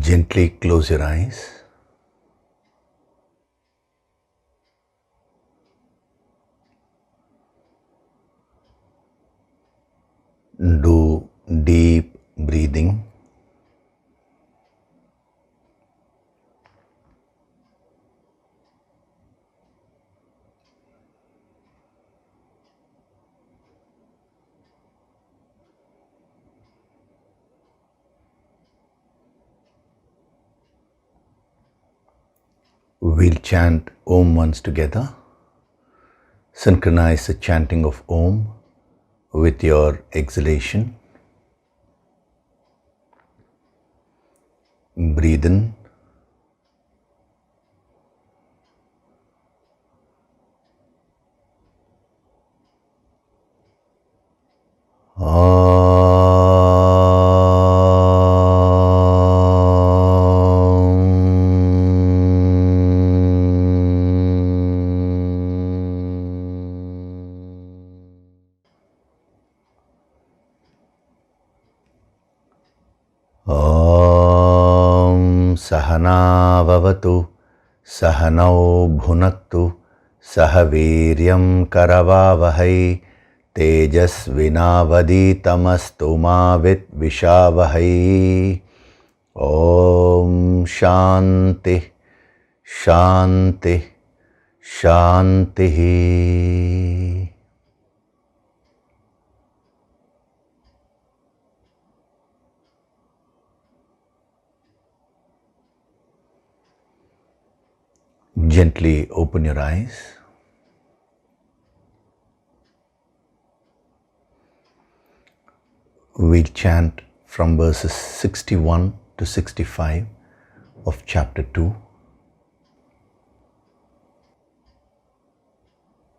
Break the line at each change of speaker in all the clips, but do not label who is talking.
Gently close your eyes. Do deep breathing. We'll chant Om once together. Synchronize the chanting of Om with your exhalation. Breathe in. Sahana vavatu, sahanau bhunaktu, sahaviryam karavavahai, tejasvinavaditamastu ma vidvishavahai. Om Shanti, Shanti, Shanti. Gently open your eyes. We'll chant from verses 61 to 65 of chapter 2.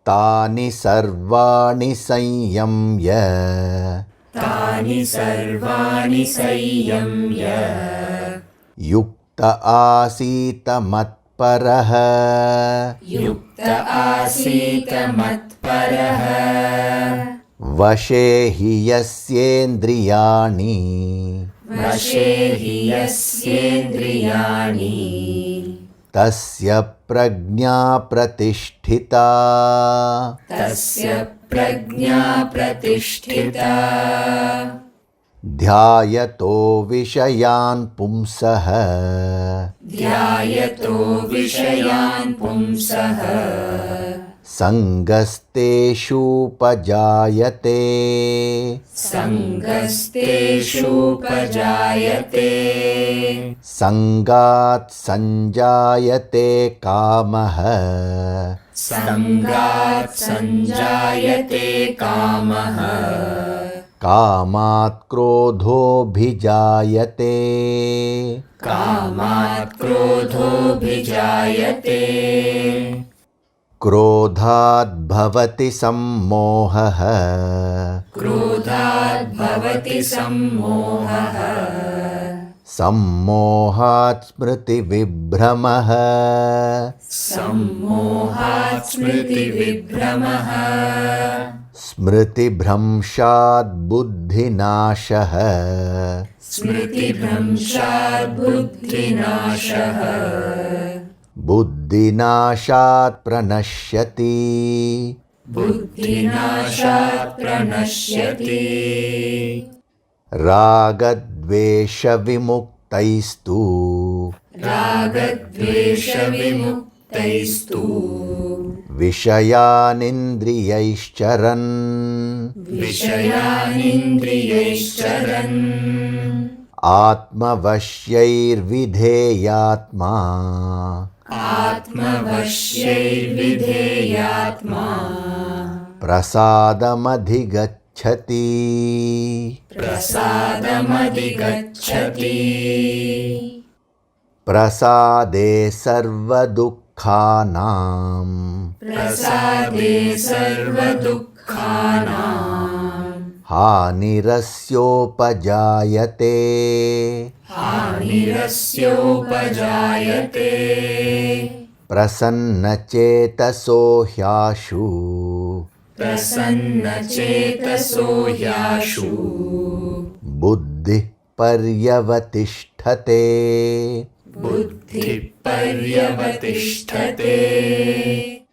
Tani sarvani sanyamya,
Tani sarvani sanyamya,
yukta asita matparaha,
yukta asita matparaha,
vashe hi yasyendriyani,
vashe hi yasyendriyani,
tasya prajna pratisthita,
tasya prajna pratisthita,
dhyayato vishayan pumsaha,
dhyayato vishayan pumsaha,
sangasteshu pajayate,
sangasteshu pajayate,
sangat sanjayate kamaha,
sangat sanjayate kamaha,
kamat krodho bhijayate,
kamat krodho bhijayate,
krodhat bhavati sammohaha,
krodhat bhavati sammohaha,
sammohat smriti vibhramaha,
sammohat smriti vibhramaha,
smriti bhramshat buddhinashaha,
smriti bhramshat buddhinashaha,
buddhinashat pranashyati,
buddhinashat pranashyati,
ragadvesha vimuktaistu,
ragadvesha vimuktaistu,
vishayanindriyaischaran,
vishayanindriyaischaran,
atmavasyairvidheyatma,
atmavasyairvidheyatma,
prasadamadigacchati,
prasadamadigacchati,
prasade sarvadukhanam,
prasade sarvadukhanam,
hanirasyopajayate,
hanirasyopajayate,
prasannachetaso hyashu,
prasannachetaso yashu,
buddhi paryavatishthate.
Buddhi paryavatishthate.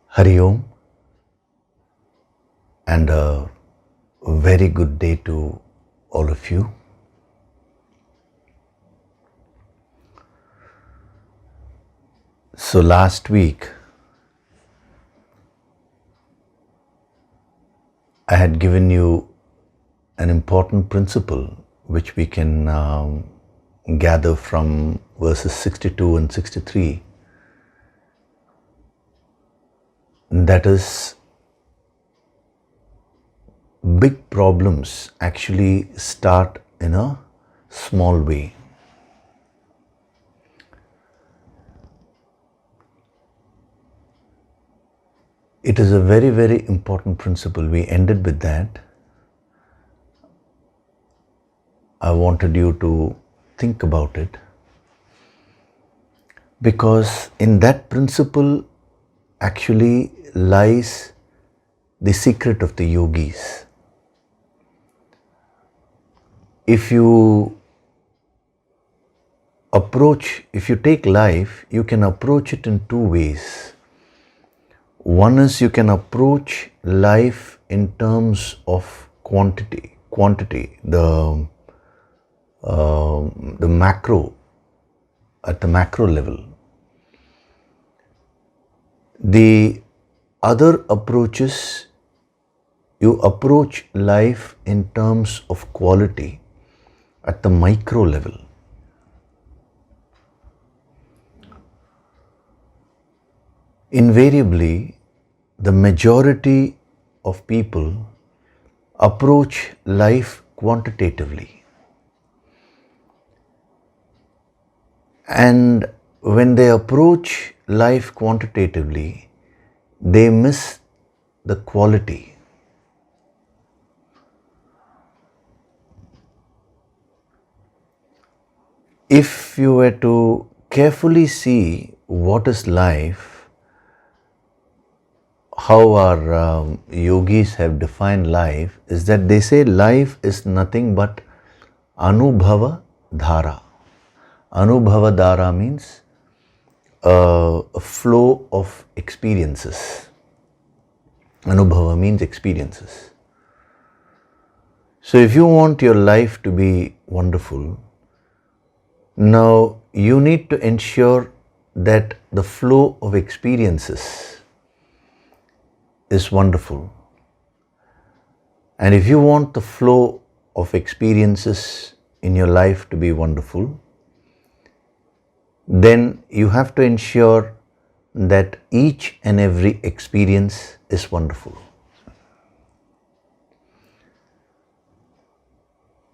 Hari Om, and a very good day to all of you. So last week I had given you an important principle which we can gather from verses 62 and 63. That is, big problems actually start in a small way. It is a very, very important principle. We ended with that. I wanted you to think about it, because in that principle actually lies the secret of the yogis. If you take life, you can approach it in two ways. One is you can approach life in terms of quantity, the macro, at the macro level. The other approach is you approach life in terms of quality at the micro level. Invariably, the majority of people approach life quantitatively. And when they approach life quantitatively, they miss the quality. If you were to carefully see what is life, how our yogis have defined life, is that they say life is nothing but anubhava dhara. Anubhava dhara means a flow of experiences. Anubhava means experiences. So if you want your life to be wonderful, now you need to ensure that the flow of experiences is wonderful. And if you want the flow of experiences in your life to be wonderful, then you have to ensure that each and every experience is wonderful.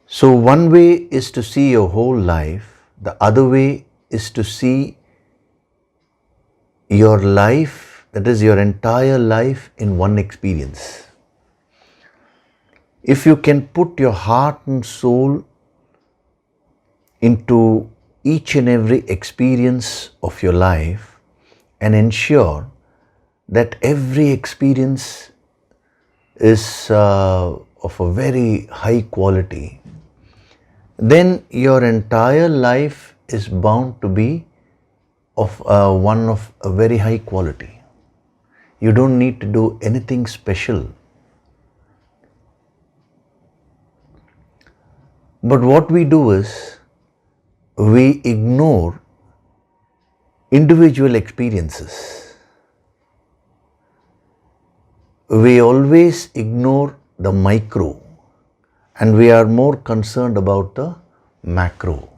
So one way is to see your whole life, the other way is to see your life, that is your entire life, in one experience. If you can put your heart and soul into each and every experience of your life and ensure that every experience is of a very high quality, then your entire life is bound to be of one of a very high quality. You don't need to do anything special. But what we do is, we ignore individual experiences. We always ignore the micro, and we are more concerned about the macro.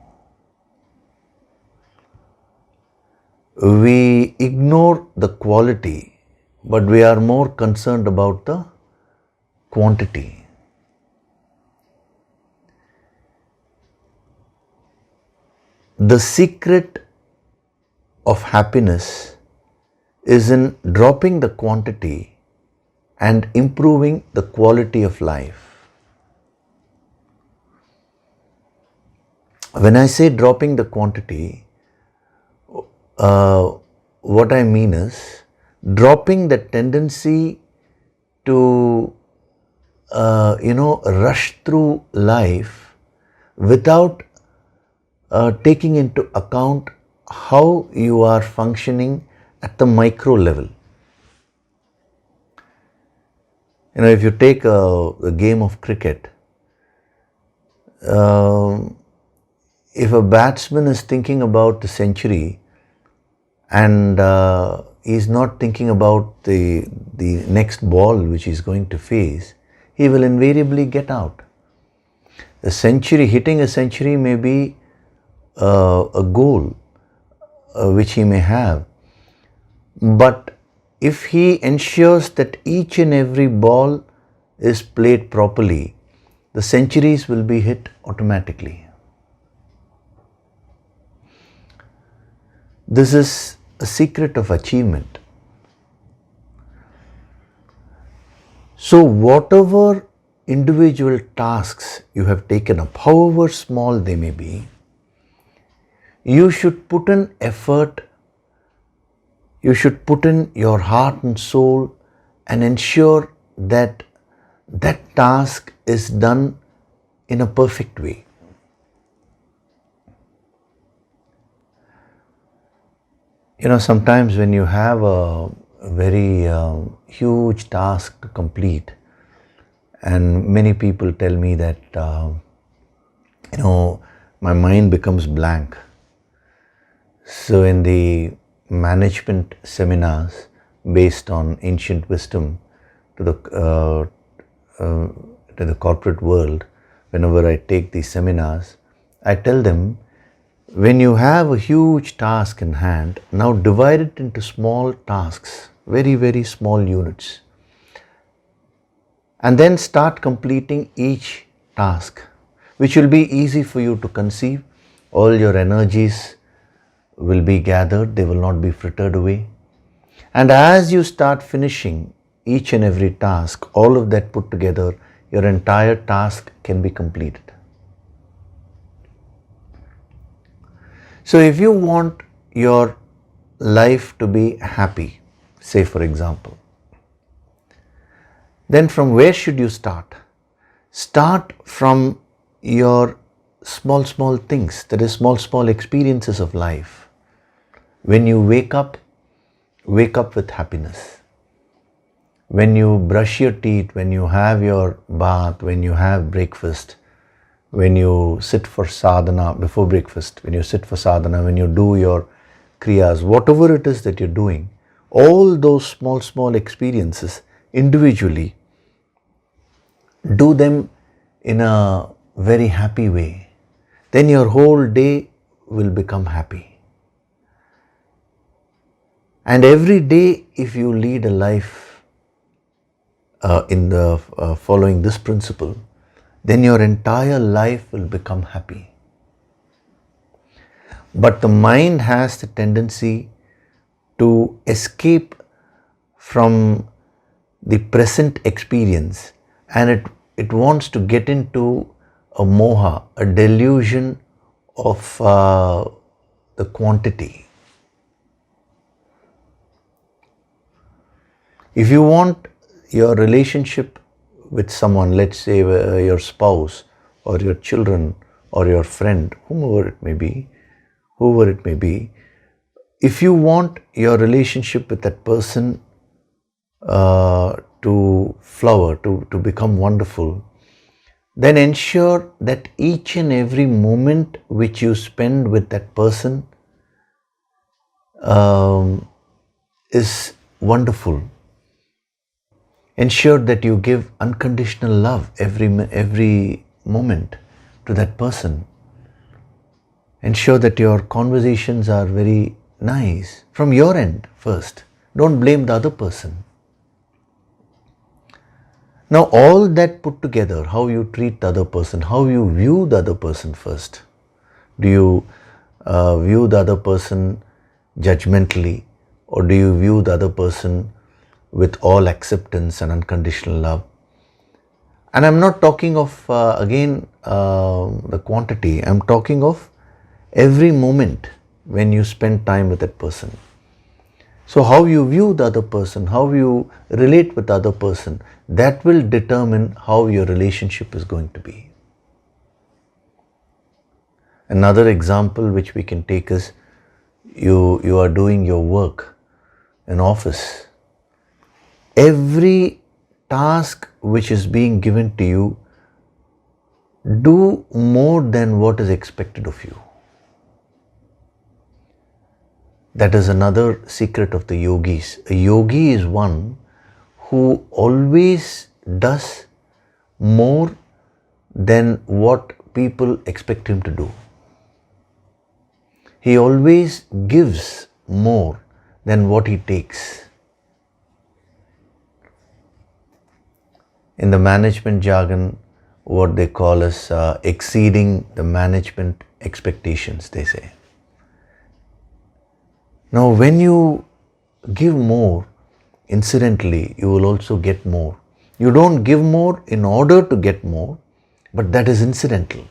We ignore the quality, but we are more concerned about the quantity. The secret of happiness is in dropping the quantity and improving the quality of life. When I say dropping the quantity, what I mean is dropping the tendency to rush through life without taking into account how you are functioning at the micro level. If you take a game of cricket, if a batsman is thinking about the century and he's not thinking about the next ball which he's going to face, he will invariably get out. Hitting a century may be a goal which he may have, but if he ensures that each and every ball is played properly, the centuries will be hit automatically. This is a secret of achievement. So whatever individual tasks you have taken up, however small they may be, you should put in effort, you should put in your heart and soul and ensure that that task is done in a perfect way. Sometimes when you have a very huge task to complete, and many people tell me that, my mind becomes blank. So in the management seminars based on ancient wisdom to the corporate world, whenever I take these seminars, I tell them, when you have a huge task in hand, now divide it into small tasks, very, very small units, and then start completing each task, which will be easy for you to conceive. All your energies will be gathered, they will not be frittered away. And as you start finishing each and every task, all of that put together, your entire task can be completed. So if you want your life to be happy, say for example, then from where should you start? Start from your small things, that is small experiences of life. When you wake up with happiness. When you brush your teeth, when you have your bath, when you have breakfast, when you sit for sadhana before breakfast, when you sit for sadhana, when you do your kriyas, whatever it is that you're doing, all those small experiences individually, do them in a very happy way. Then your whole day will become happy. And every day, if you lead a life in the following this principle, then your entire life will become happy. But the mind has the tendency to escape from the present experience, and it wants to get into a moha, a delusion of the quantity. If you want your relationship with someone, let's say your spouse or your children or your friend, whoever it may be, if you want your relationship with that person to flower, to become wonderful, then ensure that each and every moment which you spend with that person is wonderful. Ensure that you give unconditional love every moment to that person. Ensure that your conversations are very nice from your end first. Don't blame the other person. Now all that put together, how you treat the other person, how you view the other person first. Do you view the other person judgmentally, or do you view the other person with all acceptance and unconditional love? And I'm not talking of the quantity. I'm talking of every moment when you spend time with that person. So how you view the other person, how you relate with the other person, that will determine how your relationship is going to be. Another example which we can take is you are doing your work in office. Every task which is being given to you, do more than what is expected of you. That is another secret of the yogis. A yogi is one who always does more than what people expect him to do. He always gives more than what he takes. In the management jargon, what they call as exceeding the management expectations, they say. Now, when you give more, incidentally, you will also get more. You don't give more in order to get more, but that is incidental.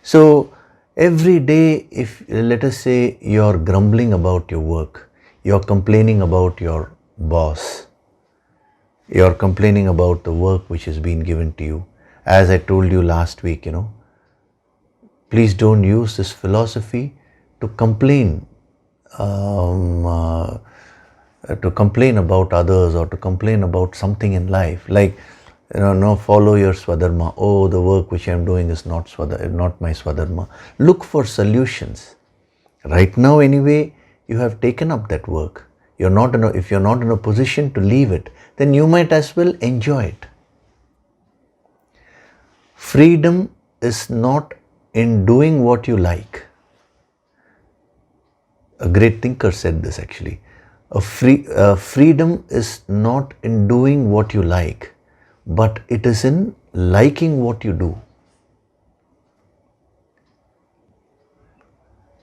So, every day, if let us say you're grumbling about your work, you're complaining about your boss, you're complaining about the work which has been given to you. As I told you last week, please don't use this philosophy to complain about others or to complain about something in life. Like, no, follow your swadharma. Oh, the work which I am doing is not my swadharma. Look for solutions. Right now, anyway, you have taken up that work. If you're not in a position to leave it, then you might as well enjoy it. Freedom is not in doing what you like. A great thinker said this actually. Freedom is not in doing what you like, but it is in liking what you do.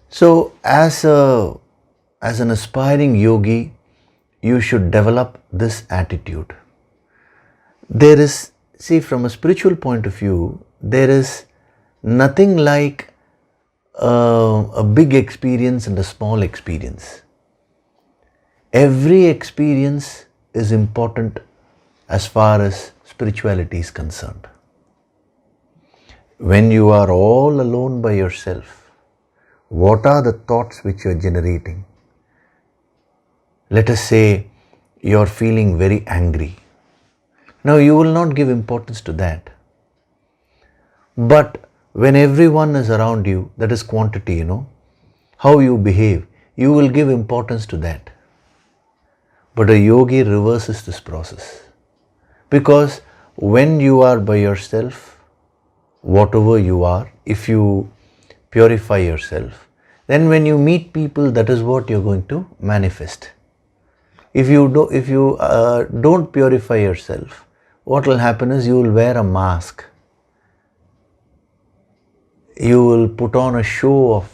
So, as an aspiring yogi, you should develop this attitude. From a spiritual point of view, there is nothing like a big experience and a small experience. Every experience is important as far as spirituality is concerned. When you are all alone by yourself, what are the thoughts which you are generating? Let us say you are feeling very angry. Now you will not give importance to that. But when everyone is around you, that is quantity, how you behave, you will give importance to that. But a yogi reverses this process. Because when you are by yourself, whatever you are, if you purify yourself, then when you meet people, that is what you're going to manifest. If you don't purify yourself, what will happen is you will wear a mask. You will put on a show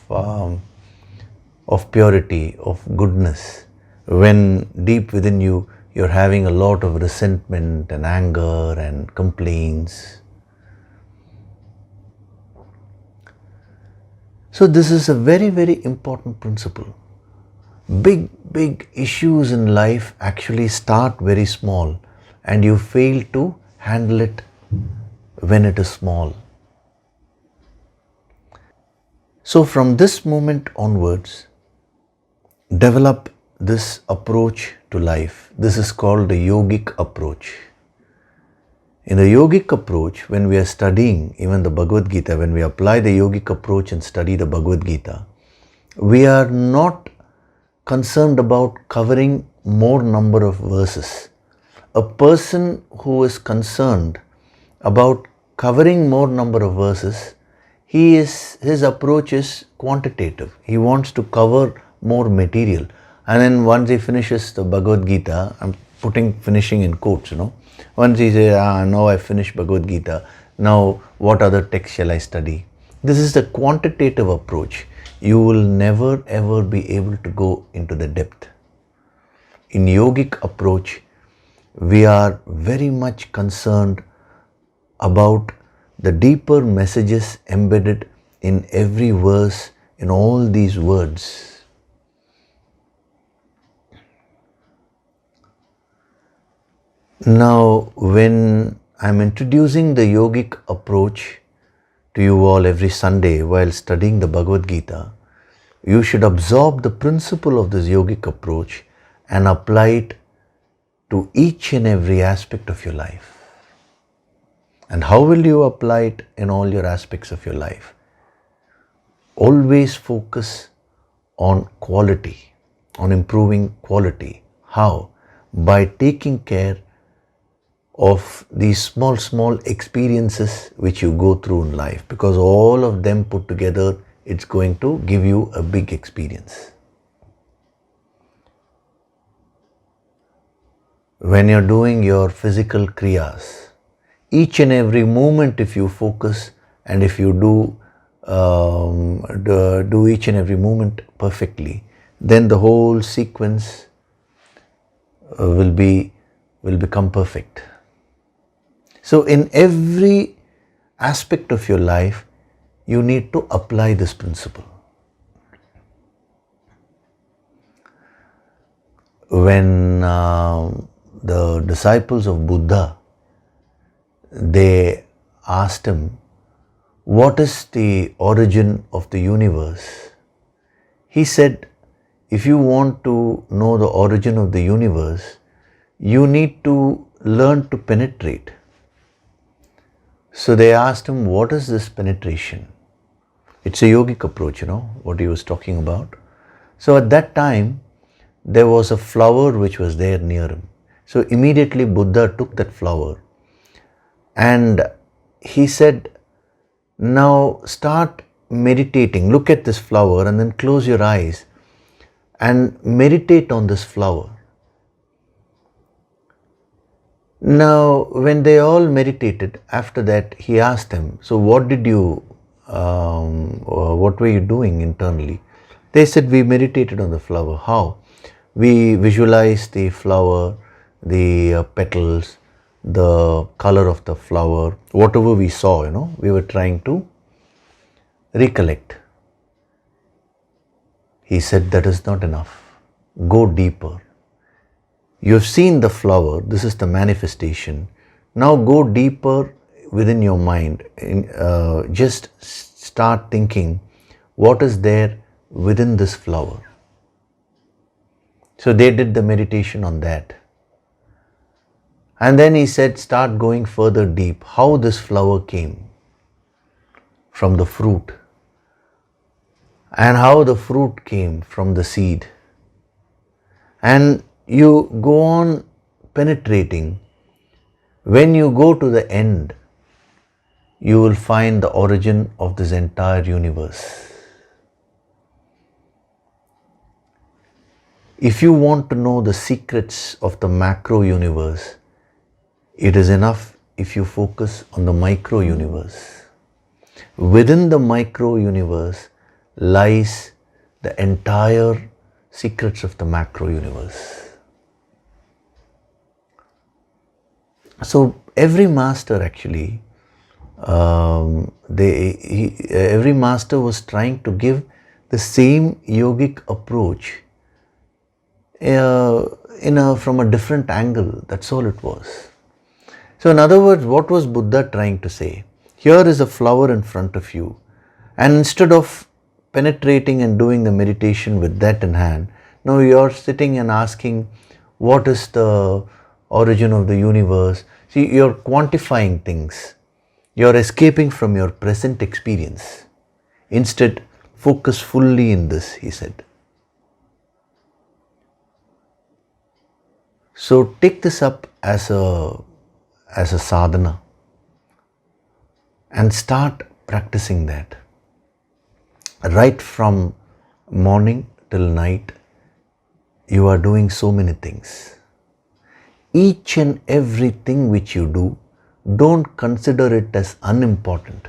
of purity, of goodness, when deep within you, you're having a lot of resentment and anger and complaints. So this is a very, very important principle. Big issues in life actually start very small and you fail to handle it when it is small. So from this moment onwards, develop this approach to life. This is called the Yogic Approach. In the Yogic Approach, when we are studying even the Bhagavad Gita, when we apply the Yogic Approach and study the Bhagavad Gita, we are not concerned about covering more number of verses. A person who is concerned about covering more number of verses, his approach is quantitative. He wants to cover more material. And then once he finishes the Bhagavad Gita, I'm finishing in quotes, Once he says, now I finished Bhagavad Gita, now what other text shall I study? This is the quantitative approach. You will never ever be able to go into the depth. In Yogic Approach, we are very much concerned about the deeper messages embedded in every verse, in all these words. Now, when I'm introducing the yogic approach to you all every Sunday while studying the Bhagavad Gita, you should absorb the principle of this yogic approach and apply it to each and every aspect of your life. And how will you apply it in all your aspects of your life? Always focus on quality, on improving quality. How? By taking care of these small experiences which you go through in life, because all of them put together, it's going to give you a big experience. When you're doing your physical kriyas, each and every moment, if you focus and if you do each and every moment perfectly, then the whole sequence will become perfect. So in every aspect of your life, you need to apply this principle. When the disciples of Buddha, they asked him, what is the origin of the universe? He said, if you want to know the origin of the universe, you need to learn to penetrate. So they asked him, what is this penetration? It's a yogic approach, what he was talking about. So at that time, there was a flower which was there near him. So immediately Buddha took that flower and he said, now start meditating. Look at this flower and then close your eyes and meditate on this flower. Now, when they all meditated, after that he asked them, so what were you doing internally? They said, we meditated on the flower. How? We visualized the flower, the petals, the color of the flower, whatever we saw, we were trying to recollect. He said, that is not enough. Go deeper. You have seen the flower, this is the manifestation. Now go deeper within your mind. Just start thinking, what is there within this flower? So they did the meditation on that. And then he said, start going further deep. How this flower came from the fruit. And how the fruit came from the seed. And you go on penetrating. When you go to the end, you will find the origin of this entire universe. If you want to know the secrets of the macro universe, it is enough if you focus on the micro universe. Within the micro universe lies the entire secrets of the macro universe. So every master actually, every master was trying to give the same yogic approach from a different angle. That's all it was. So in other words, what was Buddha trying to say? Here is a flower in front of you, and instead of penetrating and doing the meditation with that in hand, now you are sitting and asking, what is the origin of the universe? See, you are quantifying things. You are escaping from your present experience. Instead, focus fully in this, he said. So take this up as a sadhana and start practicing that. Right from morning till night, you are doing so many things. Each and everything which you do, don't consider it as unimportant.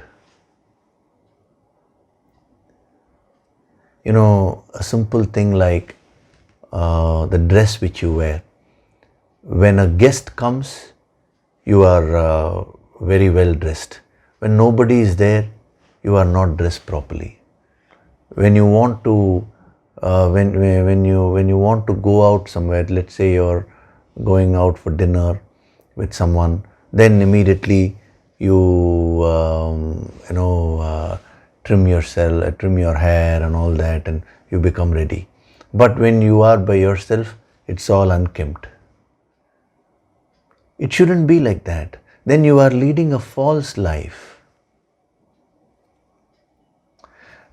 A simple thing like the dress which you wear. When a guest comes, you are very well dressed. When nobody is there, you are not dressed properly. When you want to when you want to go out somewhere, let's say you're going out for dinner with someone, then immediately you trim yourself, trim your hair and all that, and you become ready. But when you are by yourself, it's all unkempt. It shouldn't be like that. Then you are leading a false life.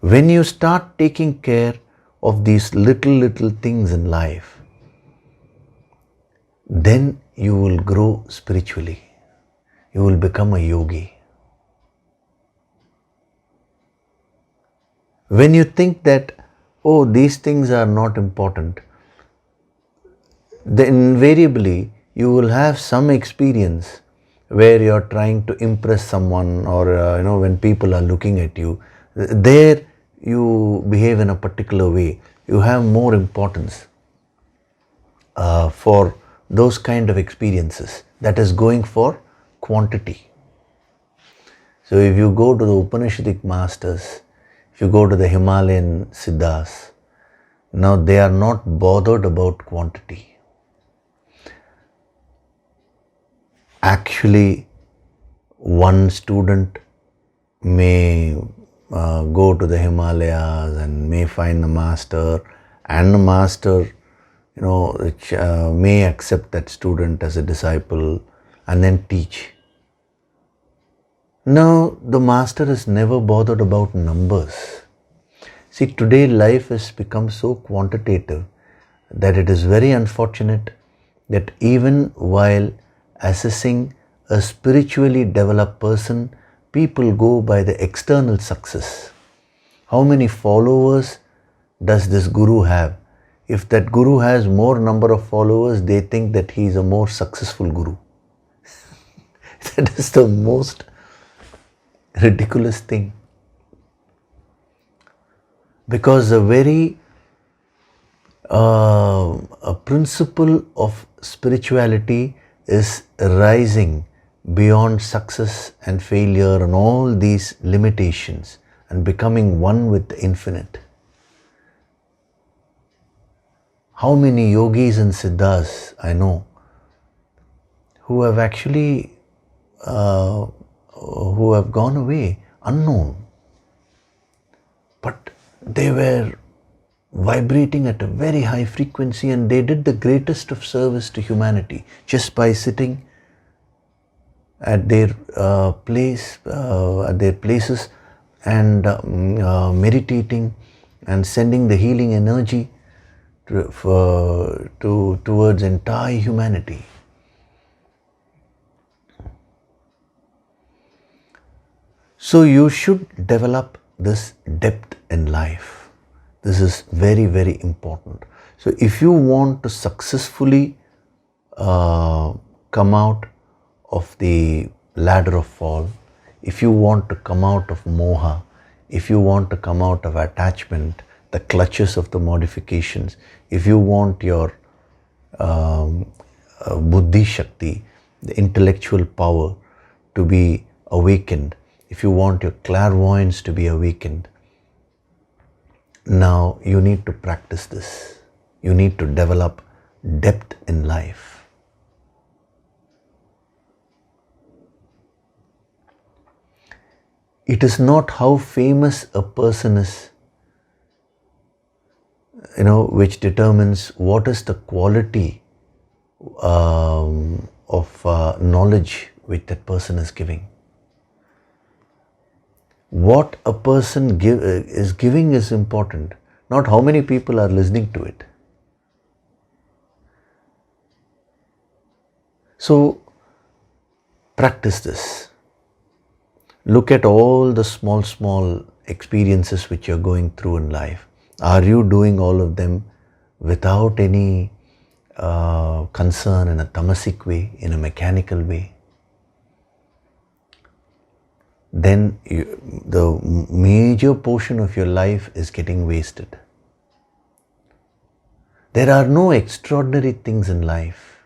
When you start taking care of these little things in life, then you will grow spiritually. You will become a yogi. When you think that, oh, these things are not important, then invariably you will have some experience where you are trying to impress someone, or when people are looking at you, there you behave in a particular way. You have more importance for those kind of experiences. That is going for quantity. So if you go to the Upanishadic masters, if you go to the Himalayan Siddhas, now they are not bothered about quantity. Actually, one student may go to the Himalayas and may find the master, and the master may accept that student as a disciple and then teach. Now, the master is never bothered about numbers. See, today life has become so quantitative that it is very unfortunate that even while assessing a spiritually developed person, people go by the external success. How many followers does this guru have? If that guru has more number of followers, they think that he is a more successful guru. That is the most ridiculous thing. Because the very a principle of spirituality is rising beyond success and failure and all these limitations and becoming one with the infinite. How many yogis and siddhas I know who have actually who have gone away unknown, but they were vibrating at a very high frequency, and they did the greatest of service to humanity just by sitting at their places and meditating and sending the healing energy towards entire humanity. So you should develop this depth in life. This is very, very important. So if you want to successfully come out of the ladder of fall, if you want to come out of moha, if you want to come out of attachment, the clutches of the modifications, if you want your buddhi shakti, the intellectual power to be awakened, if you want your clairvoyance to be awakened, now you need to practice this. You need to develop depth in life. It is not how famous a person is, which determines what is the quality of knowledge which that person is giving. What a person is giving is important, not how many people are listening to it. So, practice this. Look at all the small experiences which you are going through in life. Are you doing all of them without any concern in a tamasic way, in a mechanical way? Then the major portion of your life is getting wasted. There are no extraordinary things in life.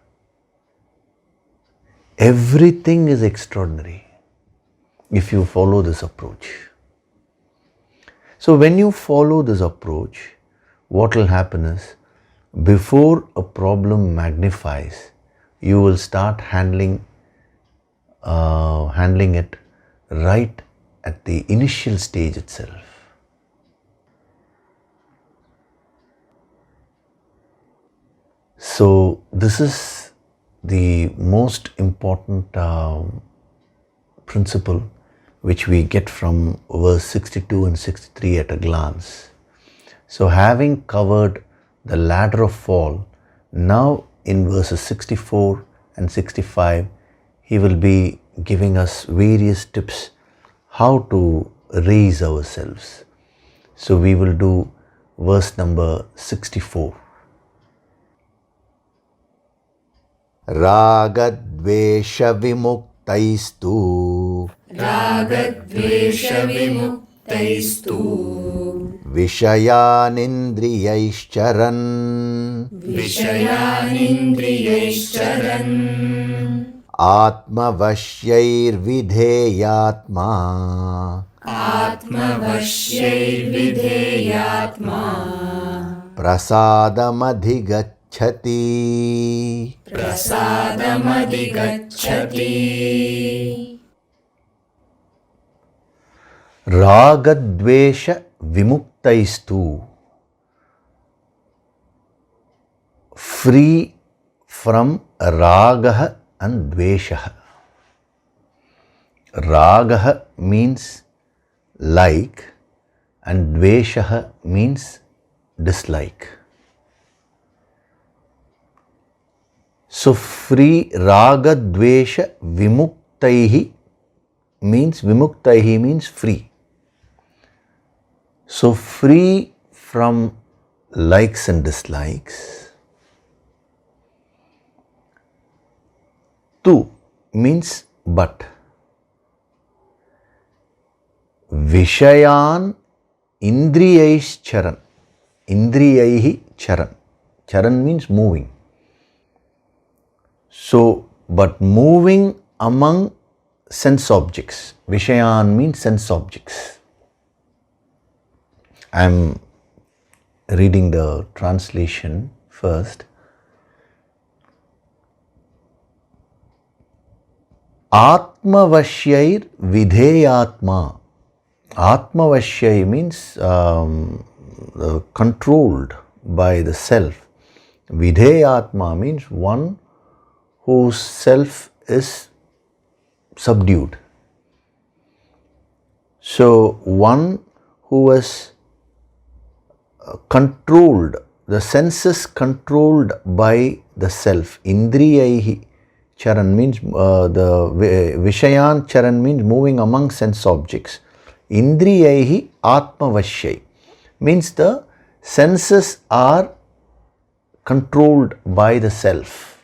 Everything is extraordinary if you follow this approach. So when you follow this approach, what will happen is, before a problem magnifies, you will start handling it right at the initial stage itself. So this is the most important principle which we get from verse 62 and 63 at a glance. So having covered the ladder of fall, now in verses 64 and 65, he will be giving us various tips how to raise ourselves. So we will do verse number 64. Ragadvesha vimuktaistu
रागद्वेषविमुक्तैस्तु
Vishayanindriyaischaran
विषयानिन्द्रियैश्चरन्
Atmavasyairvidheyatma
आत्मवश्यैर्विधेयात्मा
Prasadamadigacchati.
प्रसादमधिगच्छति
Ragadvesha vimuktaistu, free from ragah and dveshah. Ragah means like and dveshah means dislike. So free ragadvesha vimuktaihi means free. So free from likes and dislikes. Tu means but. Vishayan indriyais charan. Indriyaihi charan. Charan means moving. So, but moving among sense objects. Vishayan means sense objects. I am reading the translation first. Atmavashyair vidheyatma. Atmavashyai means controlled by the self. Vidheyatma means one whose self is subdued. So one who is controlled, the senses controlled by the self. Indriyaihi charan means the Vishayan charan means moving among sense objects. Indriyaihi atmavashyai means the senses are controlled by the self.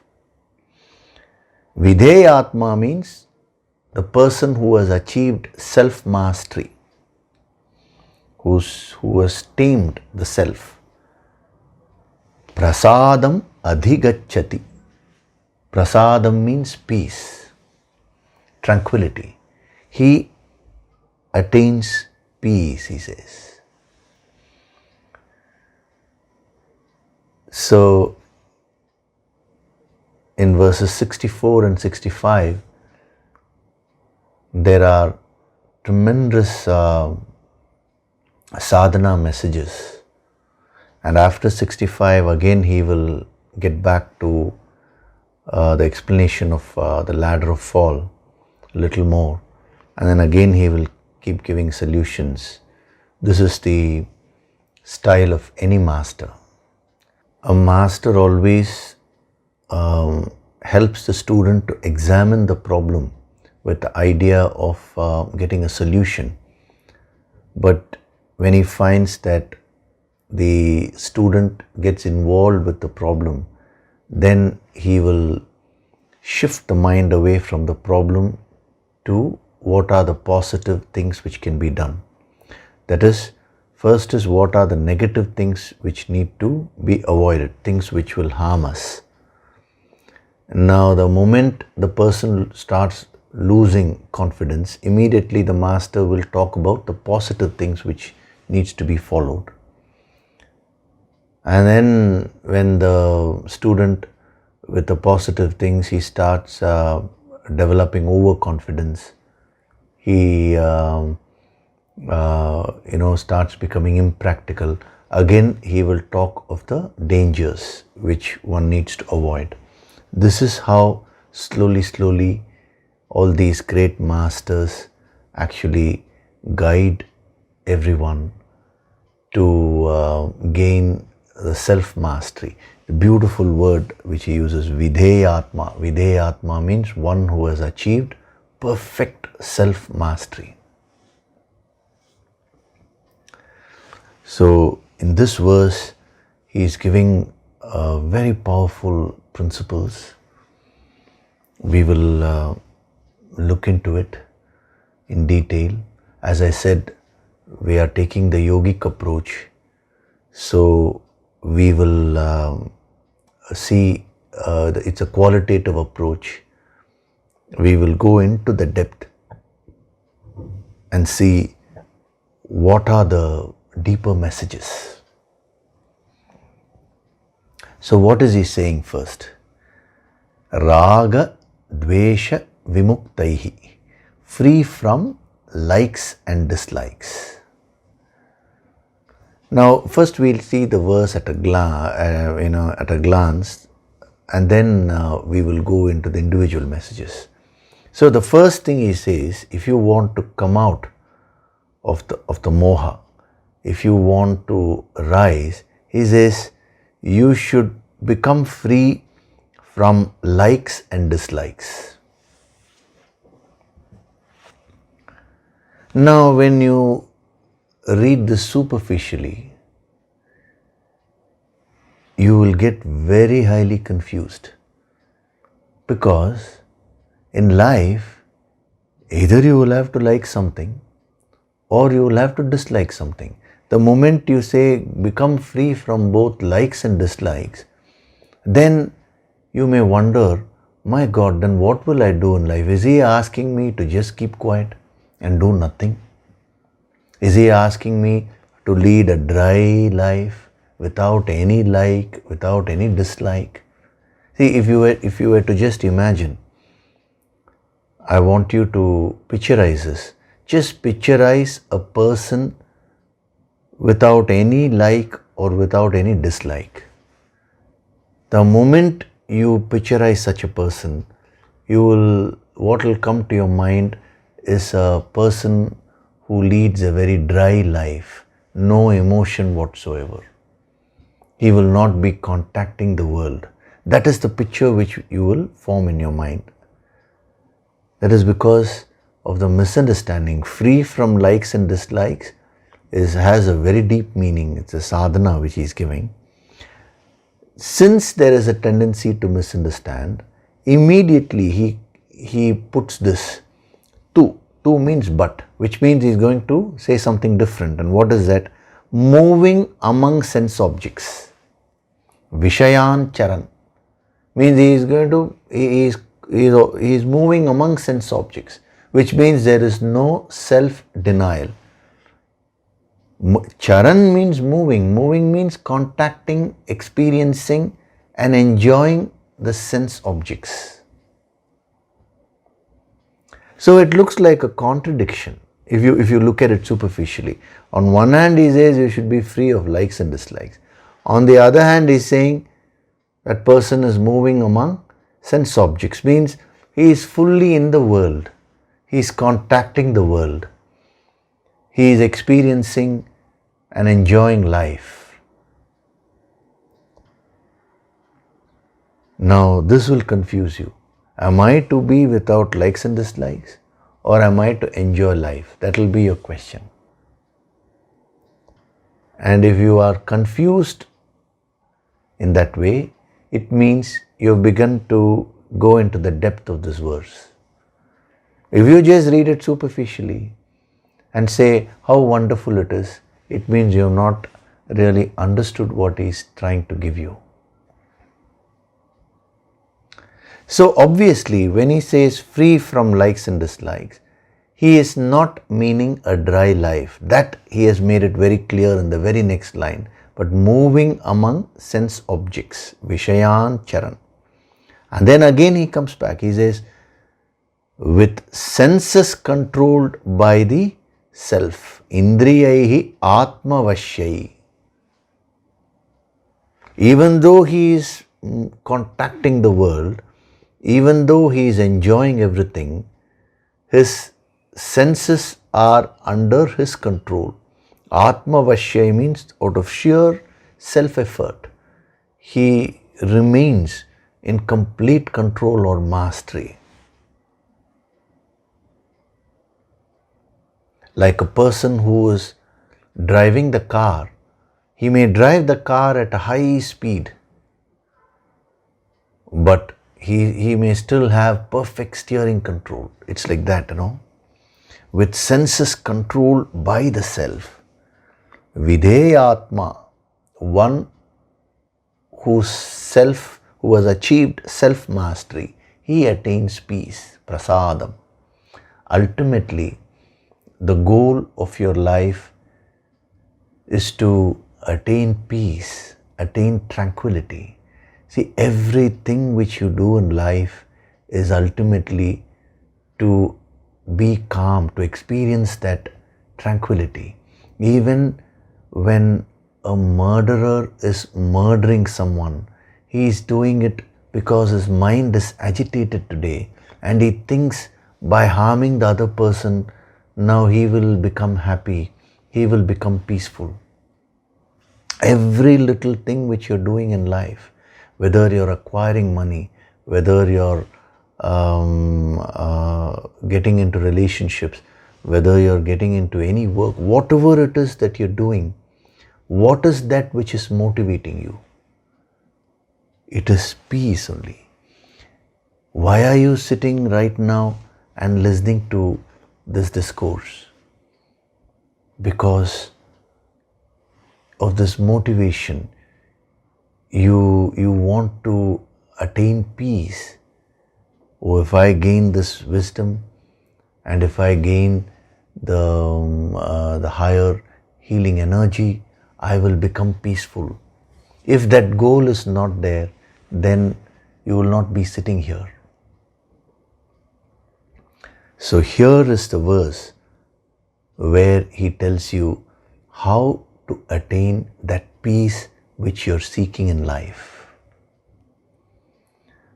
Vidheyatma means the person who has achieved self-mastery, who has tamed the self. Prasadam adhigacchati. Prasadam means peace, tranquility. He attains peace, he says. So, in verses 64 and 65, there are tremendous sadhana messages, and after 65 again he will get back to the explanation of the ladder of fall a little more, and then again he will keep giving solutions. This is the style of any master. A master always helps the student to examine the problem with the idea of getting a solution. But when he finds that the student gets involved with the problem, then he will shift the mind away from the problem to what are the positive things which can be done. That is, first is what are the negative things which need to be avoided, things which will harm us. Now, the moment the person starts losing confidence, immediately the master will talk about the positive things which needs to be followed. And then when the student with the positive things, he starts developing overconfidence. He starts becoming impractical. Again, he will talk of the dangers which one needs to avoid. This is how slowly all these great masters actually guide everyone to gain the self-mastery. The beautiful word which he uses, Vidheyatma. Vidheyatma means one who has achieved perfect self-mastery. So in this verse, he is giving very powerful principles. We will look into it in detail. As I said, we are taking the yogic approach. So we will see it's a qualitative approach. We will go into the depth and see what are the deeper messages. So what is he saying first? Raga Dvesha Vimuktaihi, free from likes and dislikes. Now first we'll see the verse at a glance, and then we will go into the individual messages. So the first thing he says, if you want to come out of the moha, if you want to rise, he says you should become free from likes and dislikes. Now when you read this superficially, you will get very highly confused, because in life either you will have to like something or you will have to dislike something. The moment you say become free from both likes and dislikes, then you may wonder, my God, then what will I do in life? Is he asking me to just keep quiet and do nothing? Is he asking me to lead a dry life without any like, without any dislike? See, if you were to just imagine, I want you to picturize this. Just picturize a person without any like or without any dislike. The moment you picturize such a person, what will come to your mind is a person who leads a very dry life, no emotion whatsoever. He will not be contacting the world. That is the picture which you will form in your mind. That is because of the misunderstanding. Free from likes and dislikes has a very deep meaning. It's a sadhana which he is giving. Since there is a tendency to misunderstand, immediately he puts this tu. Tu means but, which means he's going to say something different. And what is that? Moving among sense objects. Vishayan charan means he is moving among sense objects, which means there is no self-denial. Charan means moving. Moving means contacting, experiencing and enjoying the sense objects. So it looks like a contradiction if you look at it superficially. On one hand he says you should be free of likes and dislikes. On the other hand he is saying that person is moving among sense objects, means he is fully in the world. He is contacting the world. He is experiencing and enjoying life. Now this will confuse you. Am I to be without likes and dislikes, or am I to enjoy life? That will be your question. And if you are confused in that way, it means you have begun to go into the depth of this verse. If you just read it superficially and say how wonderful it is, it means you have not really understood what he is trying to give you. So obviously when he says free from likes and dislikes, he is not meaning a dry life. That he has made it very clear in the very next line. But moving among sense objects, Vishayan Charan. And then again he comes back. He says, with senses controlled by the self. Indriyaihi atmavashyai. Even though he is contacting the world, even though he is enjoying everything, his senses are under his control. Atmavashyai means out of sheer self-effort, he remains in complete control or mastery. Like a person who is driving the car, he may drive the car at a high speed, but he may still have perfect steering control. It's like that, with senses controlled by the self. Videyatma, one who has achieved self-mastery, he attains peace, prasadam. Ultimately, the goal of your life is to attain peace, attain tranquility. See, everything which you do in life is ultimately to be calm, to experience that tranquility. Even when a murderer is murdering someone, he is doing it because his mind is agitated today and he thinks by harming the other person, now he will become happy, he will become peaceful. Every little thing which you're doing in life, whether you're acquiring money, whether you're getting into relationships, whether you're getting into any work, whatever it is that you're doing, what is that which is motivating you? It is peace only. Why are you sitting right now and listening to this discourse? Because of this motivation. You want to attain peace. Oh, if I gain this wisdom and if I gain the higher healing energy, I will become peaceful. If that goal is not there, then you will not be sitting here. So here is the verse where he tells you how to attain that peace which you're seeking in life.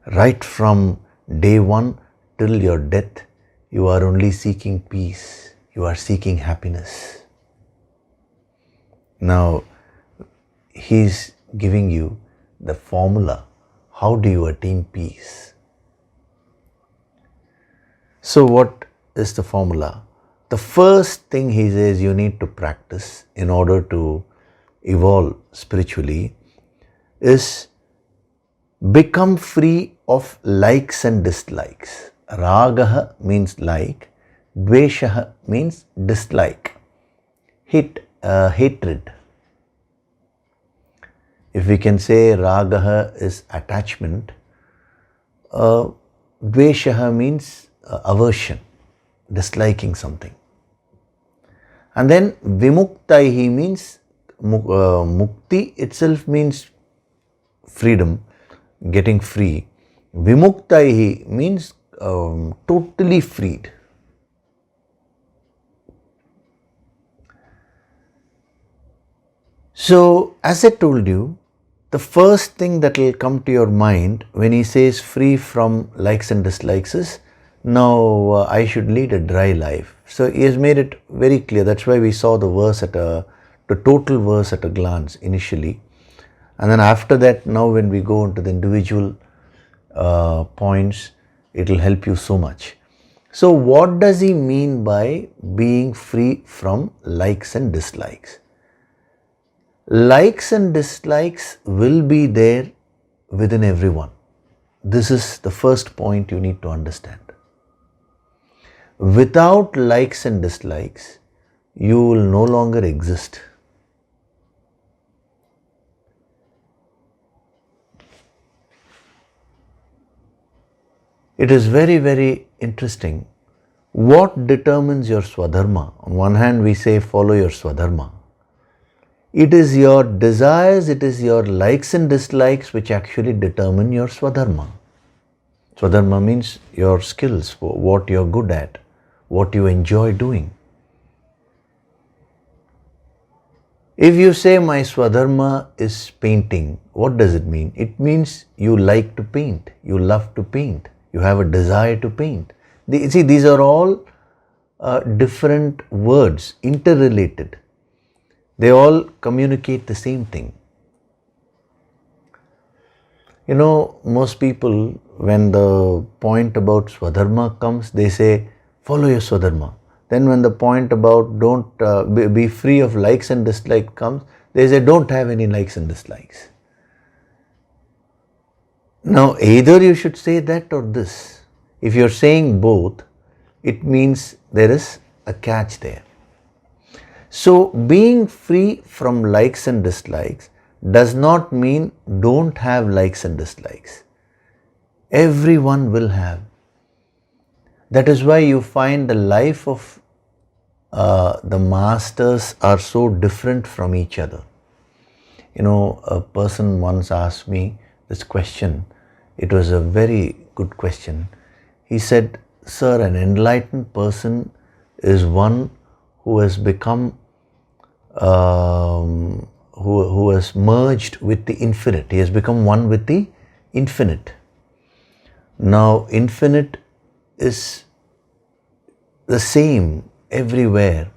Right from day one till your death, you are only seeking peace. You are seeking happiness. Now, he's giving you the formula. How do you attain peace? So what is the formula? The first thing he says you need to practice in order to evolve spiritually is become free of likes and dislikes. Ragaha means like, dveshaha means dislike, hatred. If we can say ragaha is attachment, dveshaha means aversion, disliking something. And then vimuktaihi means, mukti itself means freedom, getting free. Vimuktaihi means totally freed. So, as I told you, the first thing that will come to your mind when he says free from likes and dislikes is, now I should lead a dry life. So he has made it very clear. That's why we saw the verse the total verse at a glance initially. And then after that, now when we go into the individual points, it will help you so much. So what does he mean by being free from likes and dislikes? Likes and dislikes will be there within everyone. This is the first point you need to understand. Without likes and dislikes, you will no longer exist. It is very, very interesting. What determines your swadharma? On one hand, we say follow your swadharma. It is your desires, it is your likes and dislikes which actually determine your swadharma. Swadharma means your skills, what you're good at, what you enjoy doing. If you say my Swadharma is painting, what does it mean? It means you like to paint, you love to paint, you have a desire to paint. See, these are all different words, interrelated. They all communicate the same thing. You know, most people, when the point about Swadharma comes, they say, follow your Swadharma. Then when the point about don't be free of likes and dislikes comes, they say, don't have any likes and dislikes. Now, either you should say that or this. If you're saying both, it means there is a catch there. So, being free from likes and dislikes does not mean don't have likes and dislikes. Everyone will have. That is why you find the life of the masters are so different from each other. You know, a person once asked me this question. It was a very good question. He said, sir, an enlightened person is one who has become who has merged with the infinite. He has become one with the infinite. Now, infinite is the same everywhere.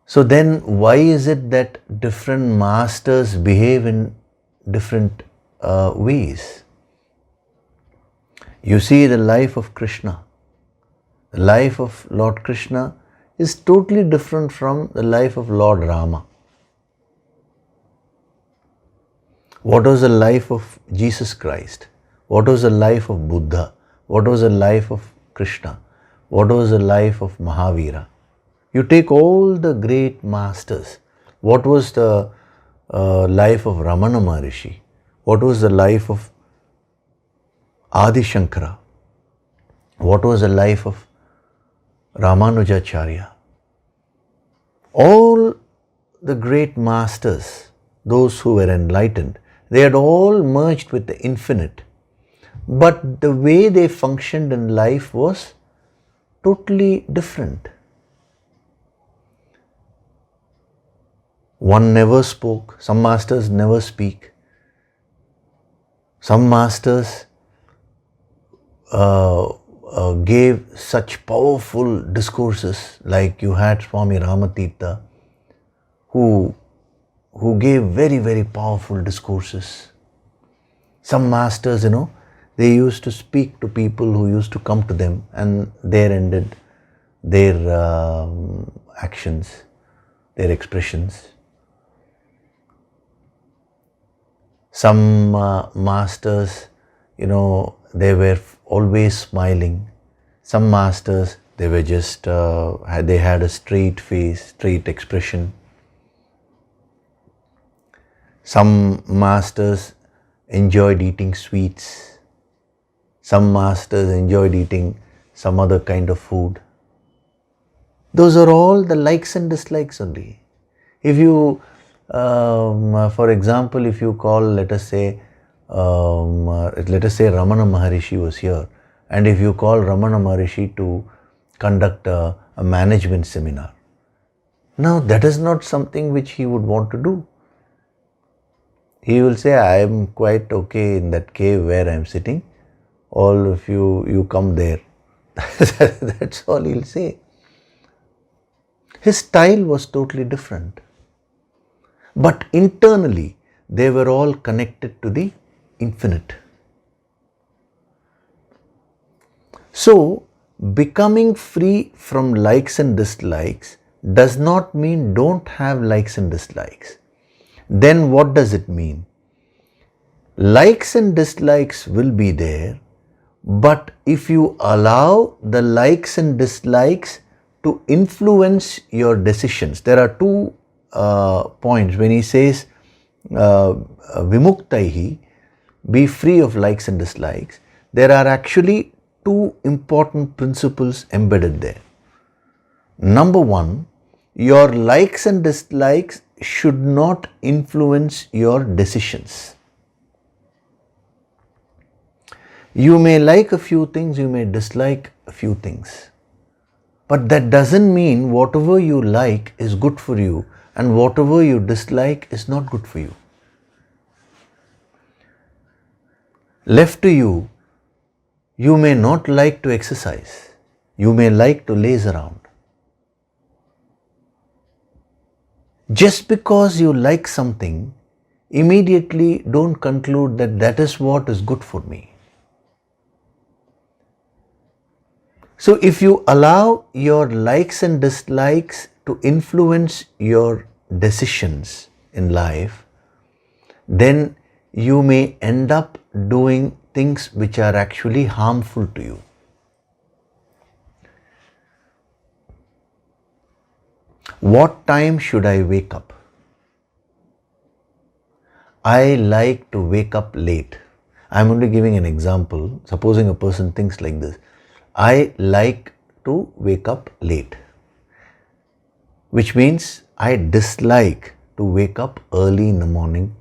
So then why is it that different masters behave in different ways? You see the life of Krishna. The life of Lord Krishna is totally different from the life of Lord Rama. What was the life of Jesus Christ? What was the life of Buddha? What was the life of Krishna? What was the life of Mahavira? You take all the great masters. What was the life of Ramana Maharishi? What was the life of Adi Shankara? What was the life of Ramanujacharya? All the great masters, those who were enlightened, they had all merged with the infinite. But the way they functioned in life was totally different. One never spoke, some masters never speak. Some masters gave such powerful discourses, like you had Swami Ramatirtha, who gave very, very powerful discourses. Some masters, they used to speak to people who used to come to them, and there ended their actions, their expressions. Some masters, they were always smiling. Some masters, they were just, they had a straight face, straight expression. Some masters enjoyed eating sweets. Some masters enjoyed eating some other kind of food. Those are all the likes and dislikes only. If you, for example, if you call, let us say Ramana Maharishi was here, and if you call Ramana Maharishi to conduct a management seminar, now that is not something which he would want to do. He will say, I am quite okay in that cave where I am sitting. All of you come there. That's all he'll say. His style was totally different. But internally, they were all connected to the infinite. So, becoming free from likes and dislikes does not mean don't have likes and dislikes. Then what does it mean? Likes and dislikes will be there, but if you allow the likes and dislikes to influence your decisions, there are two points. When he says vimuktaihi, be free of likes and dislikes, there are actually two important principles embedded there. Number one, your likes and dislikes should not influence your decisions. You may like a few things, you may dislike a few things. But that doesn't mean whatever you like is good for you and whatever you dislike is not good for you. Left to you, you may not like to exercise. You may like to laze around. Just because you like something, immediately don't conclude that that is what is good for me. So if you allow your likes and dislikes to influence your decisions in life, then you may end up doing things which are actually harmful to you. What time should I wake up? I like to wake up late. I'm only giving an example. Supposing a person thinks like this. I like to wake up late, which means I dislike to wake up early in the morning,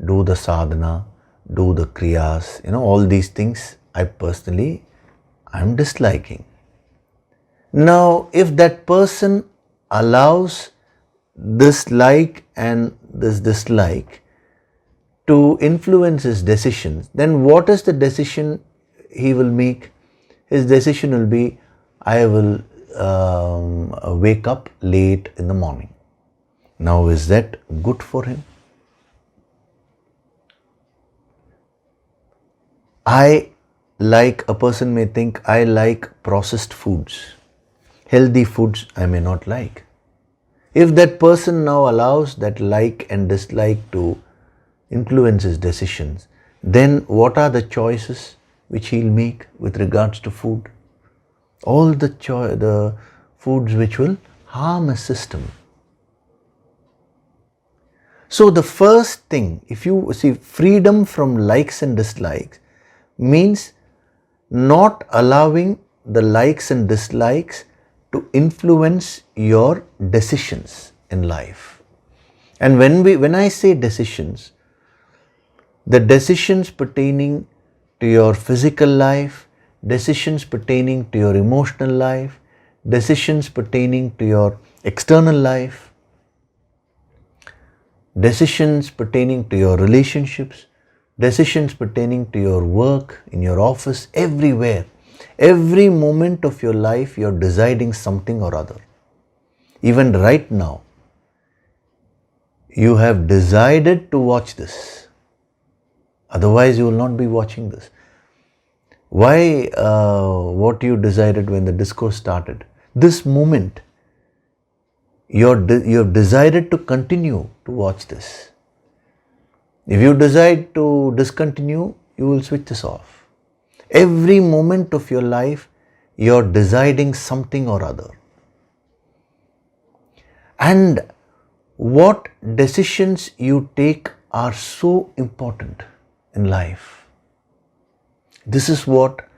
do the sadhana, do the kriyas, all these things I'm disliking. Now, if that person allows this like and this dislike to influence his decisions, then what is the decision he will make? His decision will be, I will wake up late in the morning. Now, is that good for him? A person may think, I like processed foods. Healthy foods I may not like. If that person now allows that like and dislike to influence his decisions, then what are the choices which he'll make with regards to food? All the foods which will harm his system. So the first thing, if you see, freedom from likes and dislikes means not allowing the likes and dislikes to influence your decisions in life. And when I say decisions, the decisions pertaining to your physical life, decisions pertaining to your emotional life, decisions pertaining to your external life, decisions pertaining to your relationships, decisions pertaining to your work, in your office, everywhere. Every moment of your life, you're deciding something or other. Even right now, you have decided to watch this. Otherwise, you will not be watching this. Why what you decided when the discourse started? This moment, you have decided to continue to watch this. If you decide to discontinue, you will switch this off. Every moment of your life, you're deciding something or other. And what decisions you take are so important in life. This is what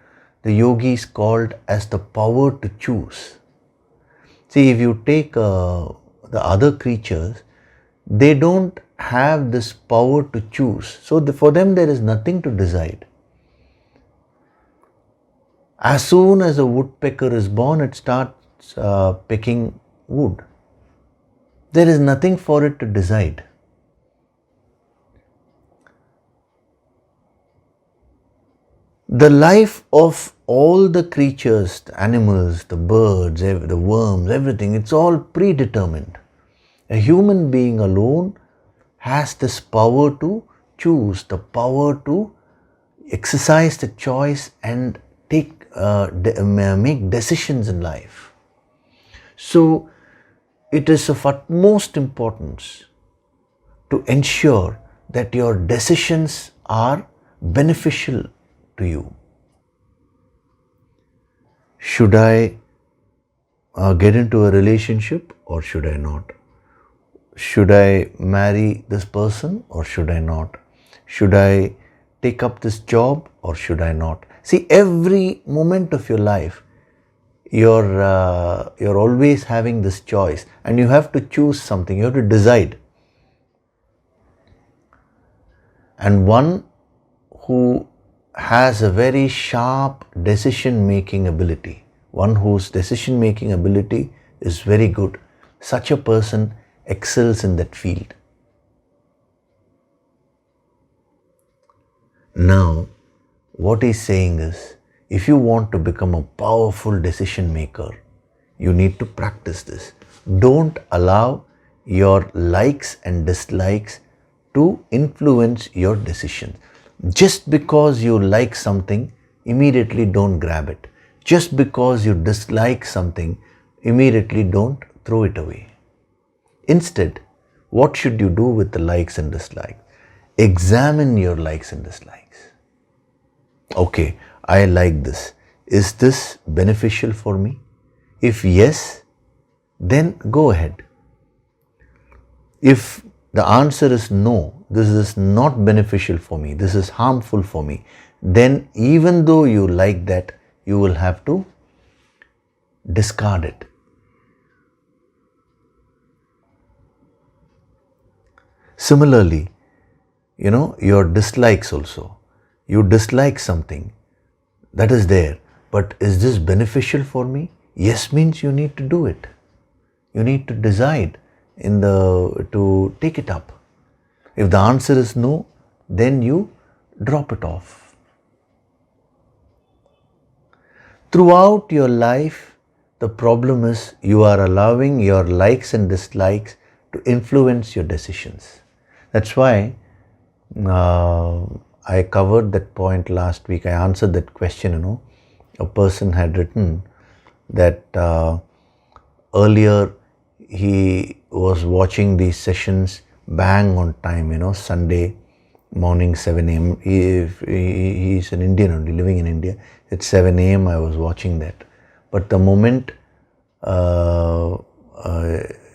the yogis called as the power to choose. See, if you take the other creatures, they don't have this power to choose. So for them, there is nothing to decide. As soon as a woodpecker is born, it starts pecking wood. There is nothing for it to decide. The life of all the creatures, the animals, the birds, the worms, everything, it's all predetermined. A human being alone has this power to choose, the power to exercise the choice and make decisions in life. So, it is of utmost importance to ensure that your decisions are beneficial to you. Should I get into a relationship or should I not? Should I marry this person or should I not? Should I take up this job or should I not? See, every moment of your life, you're always having this choice and you have to choose something, you have to decide. And one who has a very sharp decision making ability, one whose decision making ability is very good, such a person excels in that field. Now, what he's saying is, if you want to become a powerful decision maker, you need to practice this. Don't allow your likes and dislikes to influence your decisions. Just because you like something, immediately don't grab it. Just because you dislike something, immediately don't throw it away. Instead, what should you do with the likes and dislikes? Examine your likes and dislikes. Okay, I like this. Is this beneficial for me? If yes, then go ahead. If the answer is no, this is not beneficial for me, this is harmful for me, then even though you like that, you will have to discard it. Similarly, your dislikes also. You dislike something that is there, but is this beneficial for me? Yes means you need to do it. You need to decide to take it up. If the answer is no, then you drop it off. Throughout your life, the problem is you are allowing your likes and dislikes to influence your decisions. That's why I covered that point last week. I answered that question. A person had written that earlier he was watching these sessions bang on time, Sunday morning 7 a.m. He's an Indian only, living in India. At 7 a.m. I was watching that. But the moment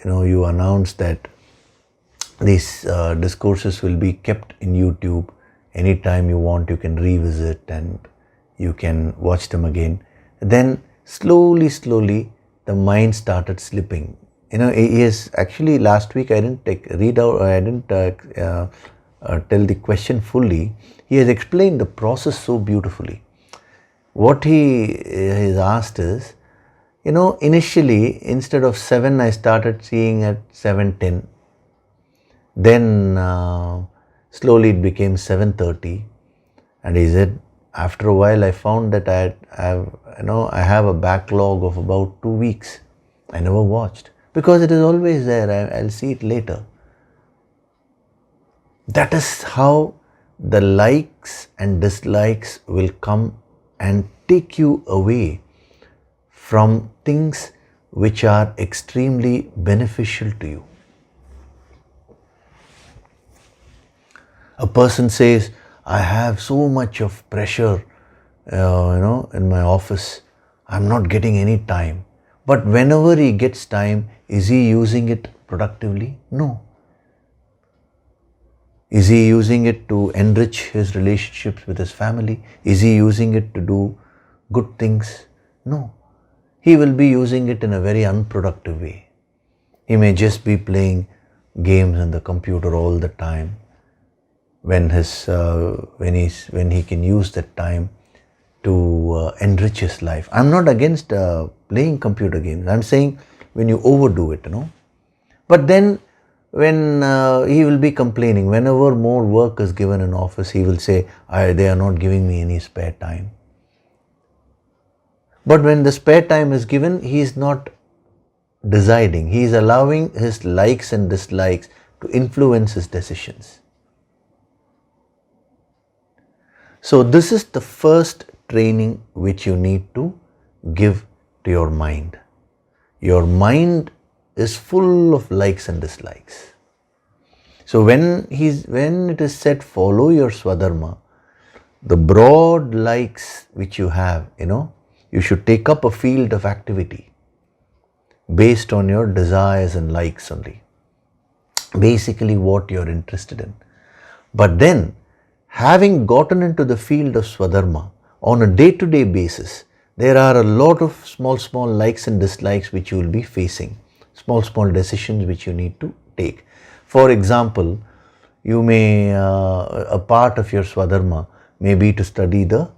you announced that these discourses will be kept in YouTube, anytime you want you can revisit and you can watch them again, then slowly the mind started slipping. He is actually, last week I didn't tell the question fully. He has explained the process so beautifully. What he has asked is, initially instead of 7 I started seeing at 7:10. Then slowly it became 7:30, and he said, after a while I found that I have a backlog of about 2 weeks. I never watched because it is always there. I'll see it later. That is how the likes and dislikes will come and take you away from things which are extremely beneficial to you. A person says, I have so much of pressure, in my office. I'm not getting any time. But whenever he gets time, is he using it productively? No. Is he using it to enrich his relationships with his family? Is he using it to do good things? No. He will be using it in a very unproductive way. He may just be playing games on the computer all the time, when he can use that time to enrich his life. I'm not against playing computer games. I'm saying when you overdo it, But then when he will be complaining, whenever more work is given in office, he will say, they are not giving me any spare time. But when the spare time is given, he is not deciding. He is allowing his likes and dislikes to influence his decisions. So this is the first training which you need to give to your mind. Your mind is full of likes and dislikes. So when it is said follow your Swadharma, the broad likes which you have, you should take up a field of activity based on your desires and likes only. Basically what you are interested in. But then, having gotten into the field of Swadharma, on a day-to-day basis, there are a lot of small likes and dislikes which you will be facing, small decisions which you need to take. For example, you may, a part of your Swadharma maybe to study the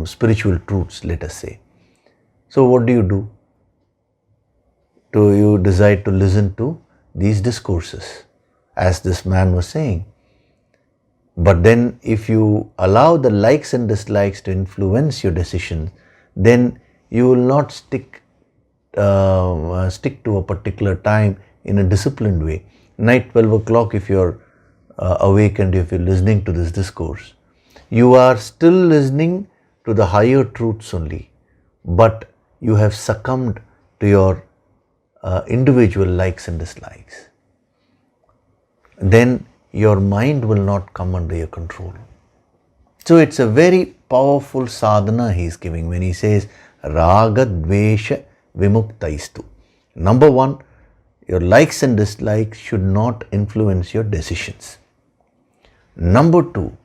spiritual truths, let us say. So what do? You decide to listen to these discourses, as this man was saying. But then if you allow the likes and dislikes to influence your decisions, then you will not stick to a particular time in a disciplined way. Night 12 o'clock, if you're awakened, if you're listening to this discourse, you are still listening to the higher truths only, but you have succumbed to your individual likes and dislikes. Then your mind will not come under your control. So it's a very powerful sadhana he is giving when he says raga dvesha vimuktaistu. Number one, your likes and dislikes should not influence your decisions. Number two,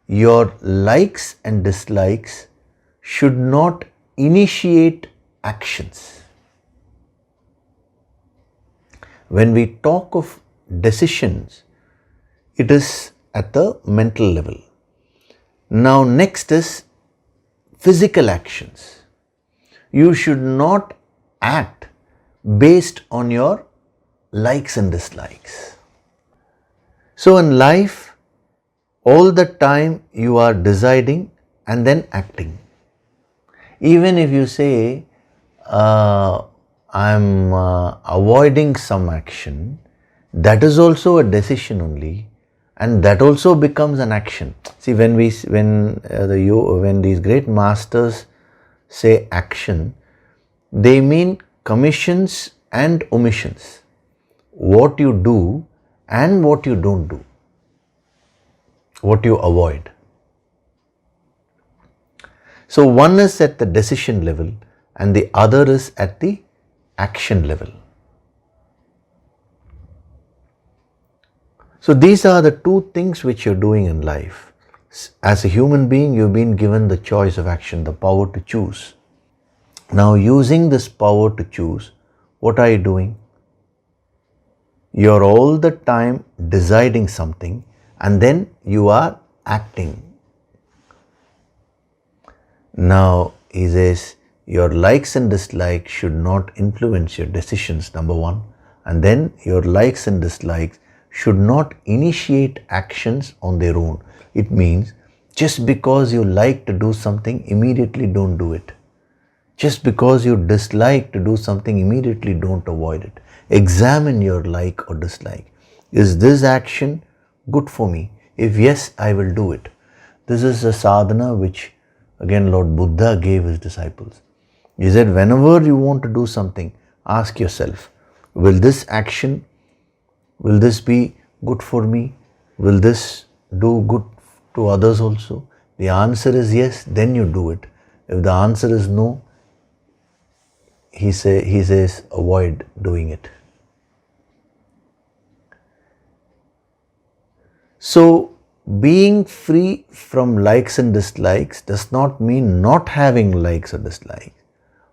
your likes and dislikes should not initiate actions. When we talk of decisions, it is at the mental level. Now next is physical actions. You should not act based on your likes and dislikes. So in life, all the time you are deciding and then acting. Even if you say, I'm avoiding some action, that is also a decision only, and that also becomes an action. See, when these great masters say action, they mean commissions and omissions. What you do and what you don't do. What you avoid. So one is at the decision level and the other is at the action level. So these are the two things which you're doing in life. As a human being, you've been given the choice of action, the power to choose. Now using this power to choose, what are you doing? You're all the time deciding something and then you are acting. Now he says, your likes and dislikes should not influence your decisions, number one. And then your likes and dislikes should not initiate actions on their own. It means just because you like to do something, immediately don't do it. Just because you dislike to do something, immediately don't avoid it. Examine your like or dislike. Is this action good for me? If yes, I will do it. This is a sadhana which again Lord Buddha gave his disciples. He said, whenever you want to do something, ask yourself, will this action, will this be good for me? Will this do good to others also? The answer is yes, then you do it. If the answer is no, he says avoid doing it. So being free from likes and dislikes does not mean not having likes or dislikes,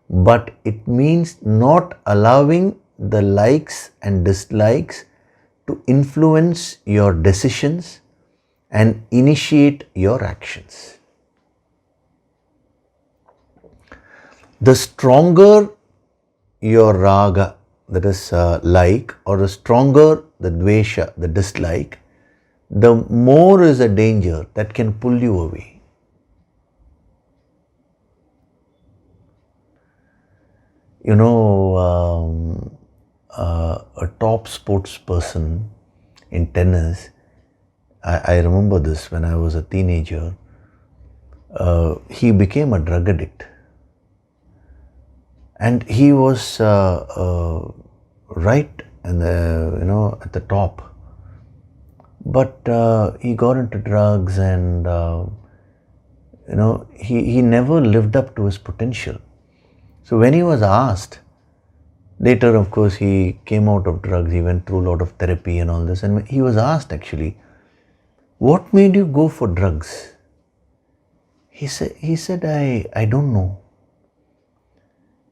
but it means not allowing the likes and dislikes to influence your decisions and initiate your actions. The stronger your raga, that is like, or the stronger the dvesha, the dislike, the more is a danger that can pull you away. You know, a top sports person in tennis, I remember this when I was a teenager, he became a drug addict. And he was right in the, at the top. But he got into drugs and, he never lived up to his potential. So when he was asked, later of course he came out of drugs, he went through a lot of therapy and all this, and he was asked actually, what made you go for drugs? He said, I don't know.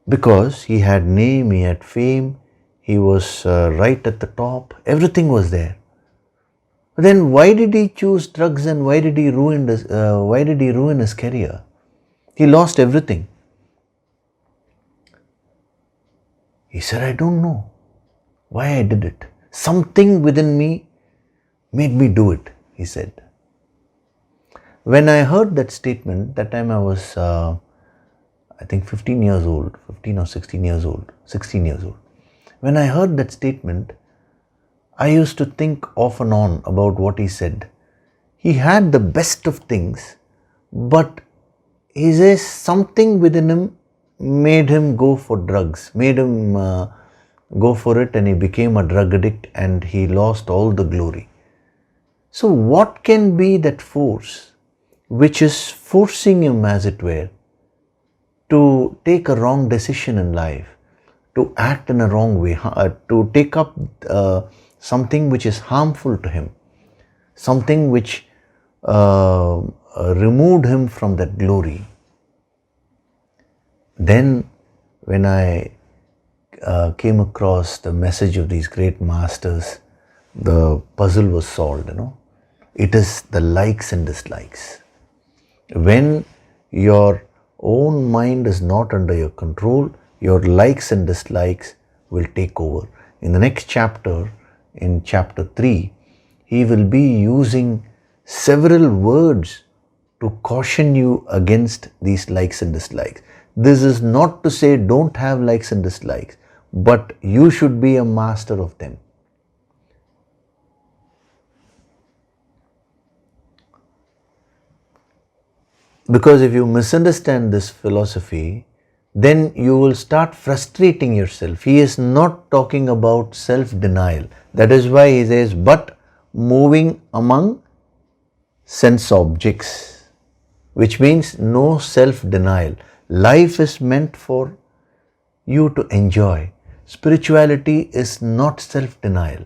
Because he had name, he had fame, he was right at the top, everything was there. Then why did he choose drugs and why did he ruin his career? He lost everything. He said, I don't know why I did it. Something within me made me do it, he said. When I heard that statement, that time I was, I think 15 years old, 15 or 16 years old, 16 years old. When I heard that statement, I used to think off and on about what he said. He had the best of things, but he says something within him made him go for drugs, made him go for it, and he became a drug addict and he lost all the glory. So what can be that force which is forcing him, as it were, to take a wrong decision in life, to act in a wrong way, to take up something which is harmful to him, something which removed him from that glory? Then when I came across the message of these great masters, the puzzle was solved, It is the likes and dislikes. When your own mind is not under your control, your likes and dislikes will take over. In the next chapter, in chapter 3, he will be using several words to caution you against these likes and dislikes. This is not to say don't have likes and dislikes, but you should be a master of them. Because if you misunderstand this philosophy, then you will start frustrating yourself. He is not talking about self-denial. That is why he says, but moving among sense objects, which means no self-denial. Life is meant for you to enjoy. Spirituality is not self-denial.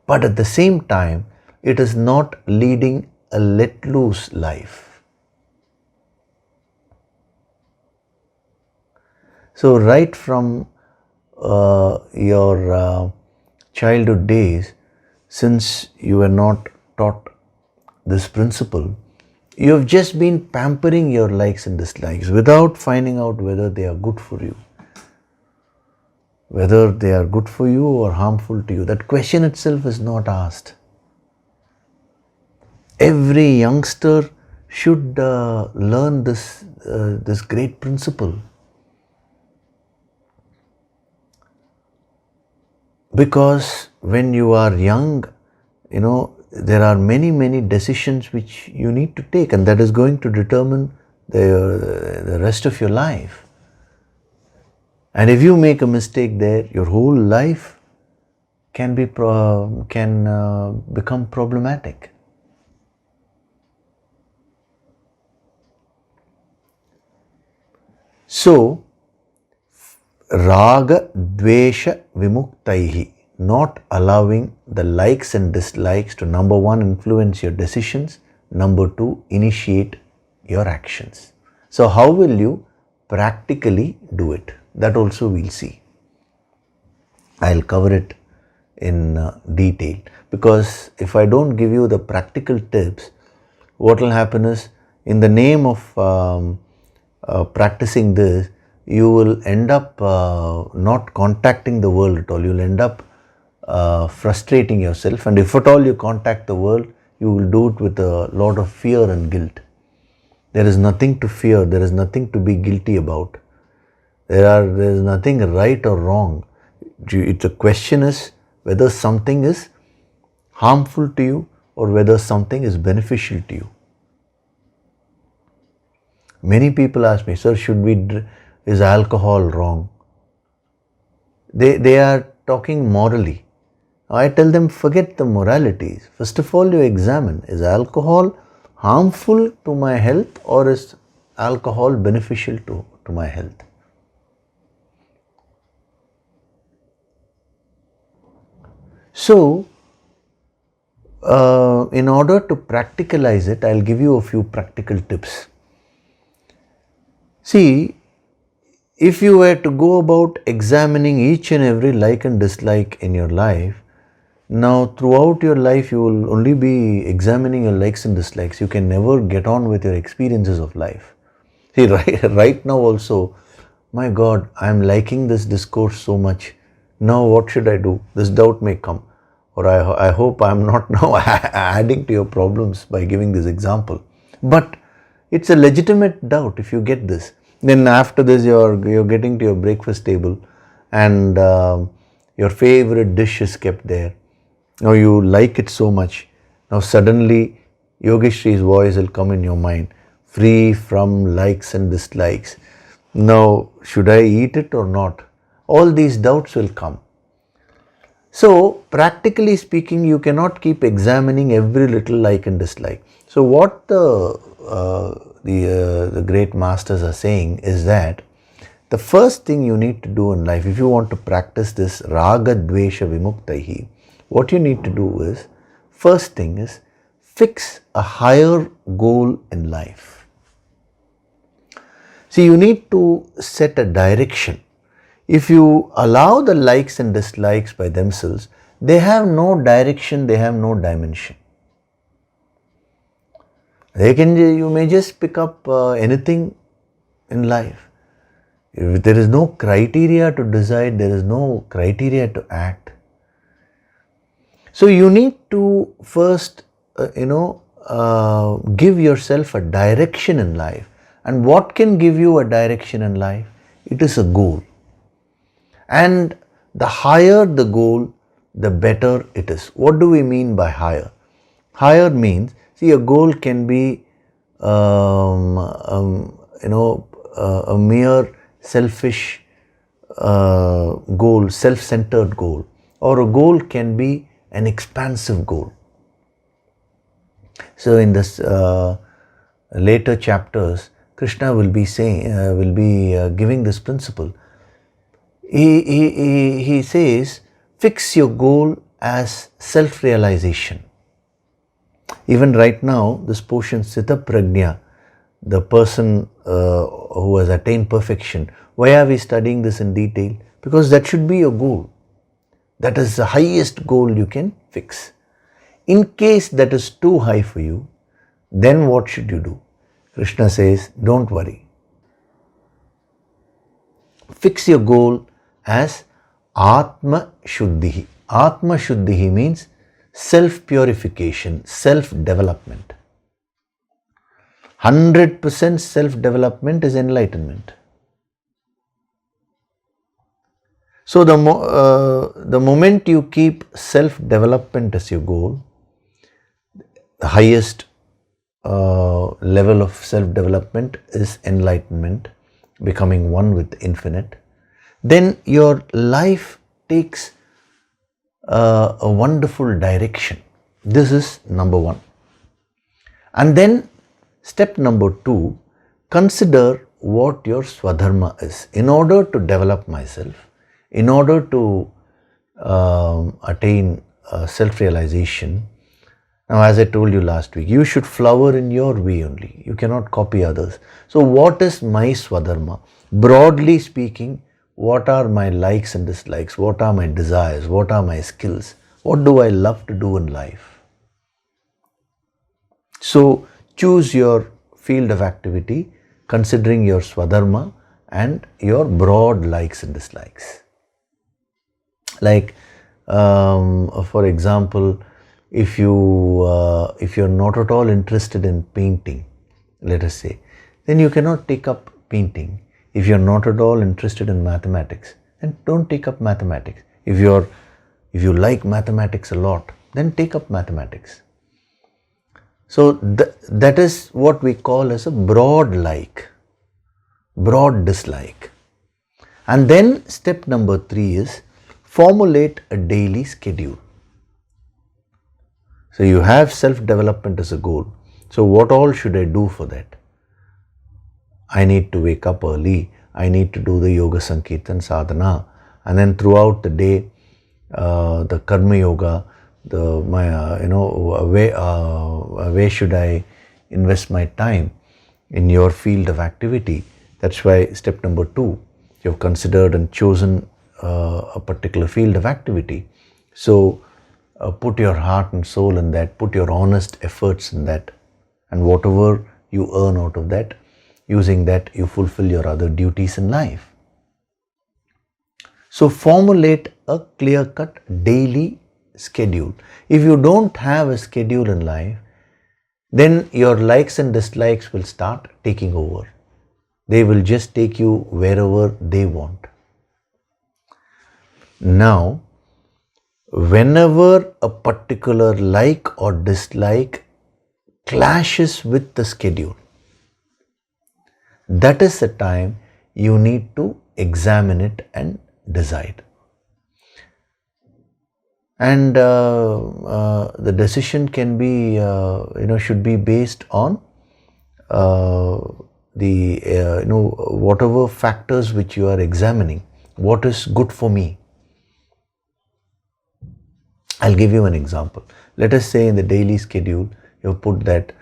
But at the same time, it is not leading a let-loose life. So right from your childhood days, since you were not taught this principle, you have just been pampering your likes and dislikes without finding out whether they are good for you. Whether they are good for you or harmful to you. That question itself is not asked. Every youngster should learn this great principle. Because when you are young, there are many decisions which you need to take, and that is going to determine the rest of your life. And if you make a mistake there, your whole life can become problematic. So, Raga Dvesha Vimuktaihi, not allowing the likes and dislikes to, number one, influence your decisions, number two, initiate your actions. So how will you practically do it? That also we'll see. I'll cover it in detail, because if I don't give you the practical tips, what will happen is, in the name of practicing this, you will end up not contacting the world at all. You will end up frustrating yourself, and if at all you contact the world, you will do it with a lot of fear and guilt. There is nothing to fear, there is nothing to be guilty about. There is nothing right or wrong. The question is whether something is harmful to you or whether something is beneficial to you. Many people ask me, sir, is alcohol wrong? They are talking morally. I tell them, forget the moralities. First of all, you examine, is alcohol harmful to my health or is alcohol beneficial to my health? So, in order to practicalize it, I'll give you a few practical tips. See, if you were to go about examining each and every like and dislike in your life, Now, throughout your life, you will only be examining your likes and dislikes. You can never get on with your experiences of life. See, right now also, my God, I am liking this discourse so much. Now, what should I do? This doubt may come. Or I hope I am not now adding to your problems by giving this example. But it's a legitimate doubt if you get this. Then after this, you're getting to your breakfast table and your favorite dish is kept there. Now you like it so much. Now suddenly Yogishri's voice will come in your mind, free from likes and dislikes. Now, should I eat it or not? All these doubts will come. So, practically speaking, you cannot keep examining every little like and dislike. So, what the great masters are saying is that the first thing you need to do in life, if you want to practice this raga dvesha vimuktaihi, what you need to do is, first thing is, fix a higher goal in life. See, you need to set a direction. If you allow the likes and dislikes by themselves, they have no direction, they have no dimension. You may just pick up anything in life. If there is no criteria to decide, there is no criteria to act. So you need to first, give yourself a direction in life. And what can give you a direction in life? It is a goal. And the higher the goal, the better it is. What do we mean by higher? Higher means, see, a goal can be, a mere selfish goal, self-centered goal, or a goal can be an expansive goal. So, in this later chapters, Krishna will be saying, giving this principle. He says, fix your goal as self-realization. Even right now, this portion, Sthita Prajna, the person who has attained perfection, why are we studying this in detail? Because that should be your goal. That is the highest goal you can fix. In case that is too high for you, then what should you do? Krishna says, don't worry. Fix your goal as Atma Shuddhi. Atma Shuddhi means self-purification, self-development. 100% self-development is enlightenment. So the moment you keep self-development as your goal, the highest level of self-development is enlightenment, becoming one with the infinite, then your life takes a wonderful direction. This is number one. And then step number two, consider what your swadharma is. In order to develop myself, in order to attain self-realization, now as I told you last week, you should flower in your way only. You cannot copy others. So what is my swadharma? Broadly speaking, what are my likes and dislikes? What are my desires? What are my skills? What do I love to do in life? So choose your field of activity considering your swadharma and your broad likes and dislikes. Like, for example, if you're not at all interested in painting, let us say, then you cannot take up painting. If you're not at all interested in mathematics, then don't take up mathematics. If you like mathematics a lot, then take up mathematics. So that is what we call as a broad like, broad dislike. And then step number 3 is formulate a daily schedule. So you have self-development as a goal. So what all should I do for that? I need to wake up early. I need to do the yoga sankirtan sadhana, and then throughout the day, the karma yoga, where should I invest my time in your field of activity? That's why step number 2, you have considered and chosen a particular field of activity. So put your heart and soul in that, put your honest efforts in that, and whatever you earn out of that, using that you fulfill your other duties in life. So formulate a clear-cut daily schedule. If you don't have a schedule in life, then your likes and dislikes will start taking over. They will just take you wherever they want. Now, whenever a particular like or dislike clashes with the schedule, that is the time you need to examine it and decide. And the decision can be, should be based on whatever factors which you are examining. What is good for me? I'll give you an example. Let us say in the daily schedule, you put that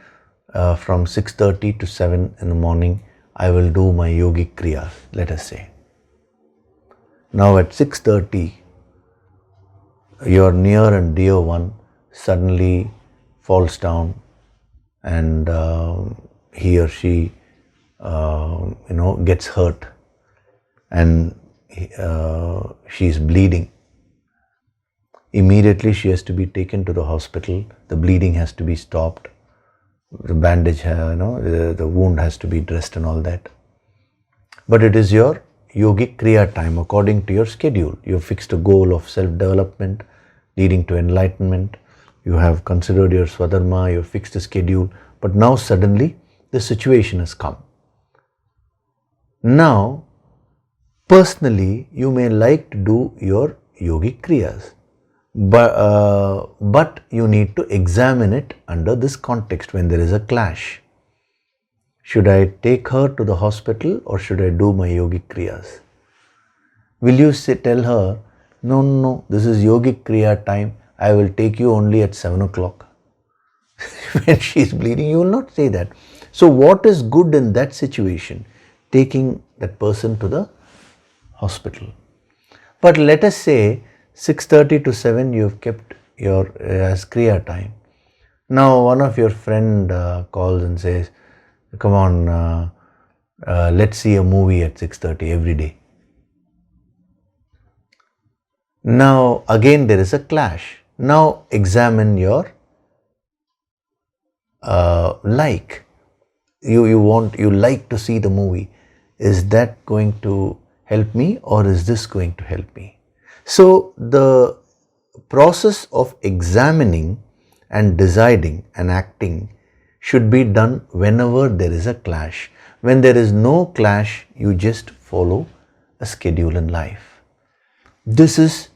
from 6:30 to 7 in the morning, I will do my yogic kriyas, let us say. Now at 6:30, your near and dear one suddenly falls down and he or she gets hurt and she is bleeding. Immediately she has to be taken to the hospital. The bleeding has to be stopped. The bandage, the wound has to be dressed and all that. But it is your yogic kriya time according to your schedule. You have fixed a goal of self-development leading to enlightenment. You have considered your swadharma, you have fixed a schedule. But now suddenly the situation has come. Now, personally, you may like to do your yogic kriyas. But you need to examine it under this context when there is a clash. Should I take her to the hospital or should I do my yogic kriyas? Will you tell her, no, this is yogic kriya time, I will take you only at 7 o'clock. When she is bleeding, you will not say that. So what is good in that situation? Taking that person to the hospital. But let us say 6:30 to 7 you have kept your as kriya time. Now one of your friend calls and says, come on, let's see a movie at 6:30 every day. Now again there is a clash. Now examine your like. You like to see the movie. Is that going to help me or is this going to help me? So the process of examining and deciding and acting should be done whenever there is a clash. When there is no clash, you just follow a schedule in life. This is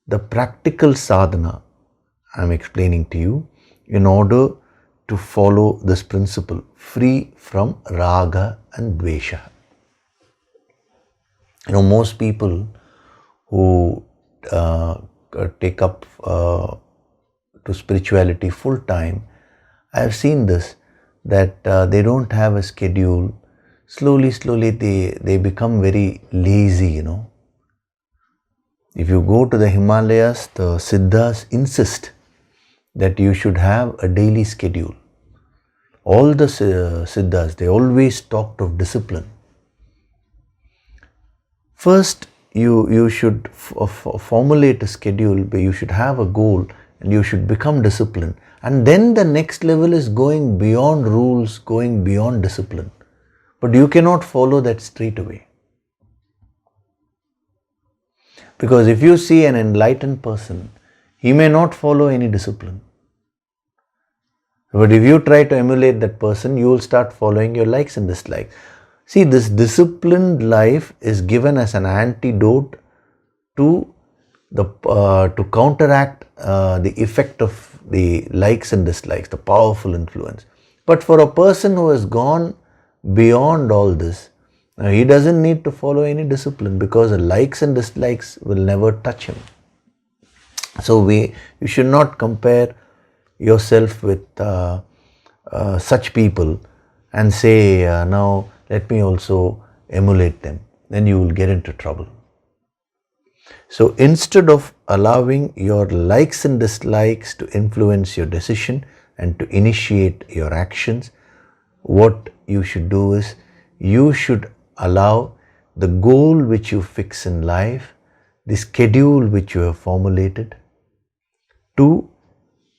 the practical sadhana I am explaining to you in order to follow this principle, free from raga and dvesha. Most people who take up to spirituality full time, I have seen this, that they don't have a schedule. Slowly they become very lazy, If you go to the Himalayas, the Siddhas insist that you should have a daily schedule. All the Siddhas, they always talked of discipline. First, you should formulate a schedule, but you should have a goal and you should become disciplined. And then the next level is going beyond rules, going beyond discipline. But you cannot follow that straight away. Because if you see an enlightened person, he may not follow any discipline. But if you try to emulate that person, you will start following your likes and dislikes. See, this disciplined life is given as an antidote to counteract the effect of the likes and dislikes, the powerful influence. But for a person who has gone beyond all this, he doesn't need to follow any discipline because the likes and dislikes will never touch him. So you should not compare yourself with such people and say, now let me also emulate them. Then you will get into trouble. So instead of allowing your likes and dislikes to influence your decision and to initiate your actions, what you should do is you should allow the goal which you fix in life, the schedule which you have formulated, to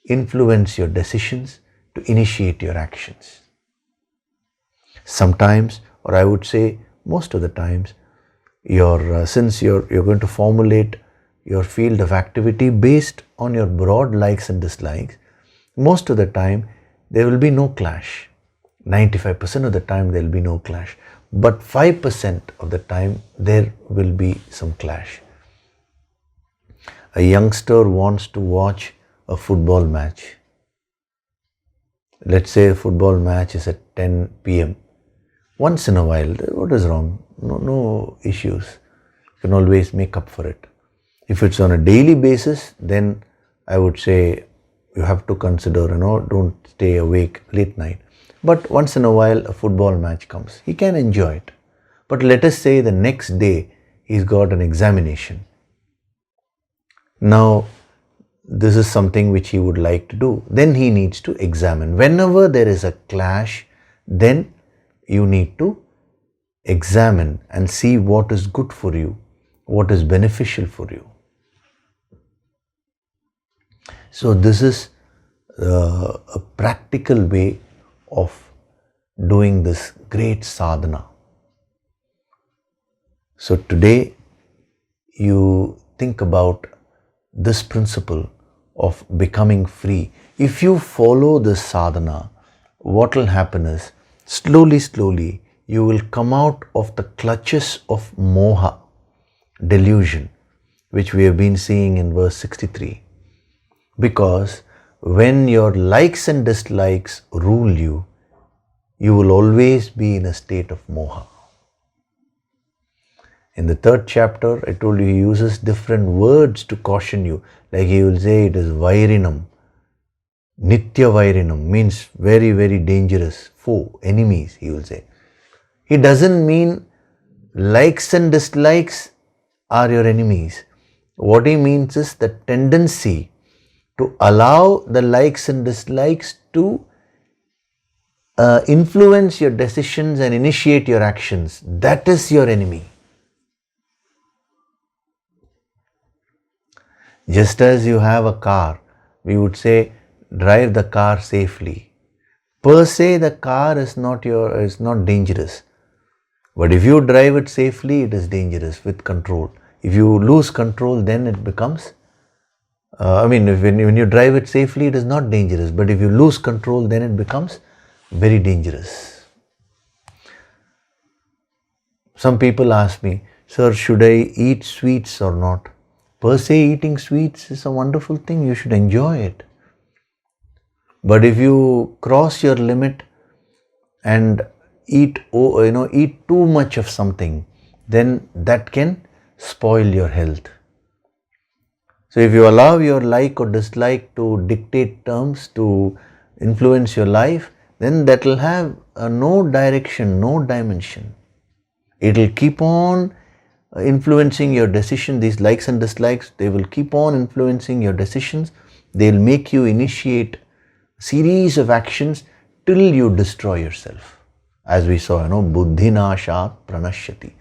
influence your decisions, to initiate your actions. Sometimes, or I would say most of the times, since you're going to formulate your field of activity based on your broad likes and dislikes, most of the time there will be no clash. 95% of the time there will be no clash, but 5% of the time there will be some clash. A youngster wants to watch a football match. Let's say a football match is at 10 p.m. Once in a while, what is wrong? No issues. You can always make up for it. If it's on a daily basis, then I would say you have to consider, don't stay awake late night. But once in a while, a football match comes. He can enjoy it. But let us say the next day, he's got an examination. Now, this is something which he would like to do. Then he needs to examine. Whenever there is a clash, then you need to examine and see what is good for you, what is beneficial for you. So this is a practical way of doing this great sadhana. So today you think about this principle of becoming free. If you follow this sadhana, what will happen is slowly you will come out of the clutches of moha, delusion, which we have been seeing in verse 63. Because when your likes and dislikes rule you, you will always be in a state of moha. In the 3rd chapter, I told you he uses different words to caution you. Like he will say it is vairinam. Nitya vairinam means very, very dangerous foe, enemies, he will say. He doesn't mean likes and dislikes are your enemies. What he means is the tendency to allow the likes and dislikes to influence your decisions and initiate your actions. That is your enemy. Just as you have a car, we would say drive the car safely. Per se, the car is not dangerous. But if you drive it safely, it is dangerous with control. If you lose control, then it becomes, when you drive it safely, it is not dangerous. But if you lose control, then it becomes very dangerous. Some people ask me, sir, should I eat sweets or not? Per se, eating sweets is a wonderful thing. You should enjoy it. But if you cross your limit and eat too much of something, then that can spoil your health. So if you allow your like or dislike to dictate terms, to influence your life, then that will have no direction, no dimension. It will keep on influencing your decision. These likes and dislikes, they will keep on influencing your decisions. They will make you initiate a series of actions till you destroy yourself. As we saw, buddhinashat pranashyati.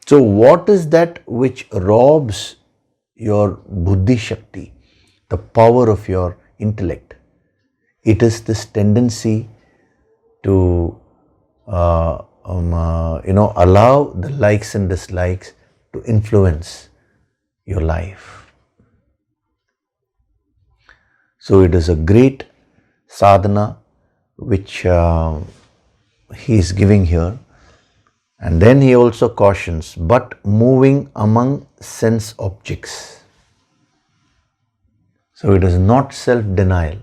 So what is that which robs your buddhi shakti, the power of your intellect? It is this tendency to allow the likes and dislikes to influence your life. So it is a great sadhana which he is giving here. And then he also cautions, but moving among sense objects. So it is not self-denial.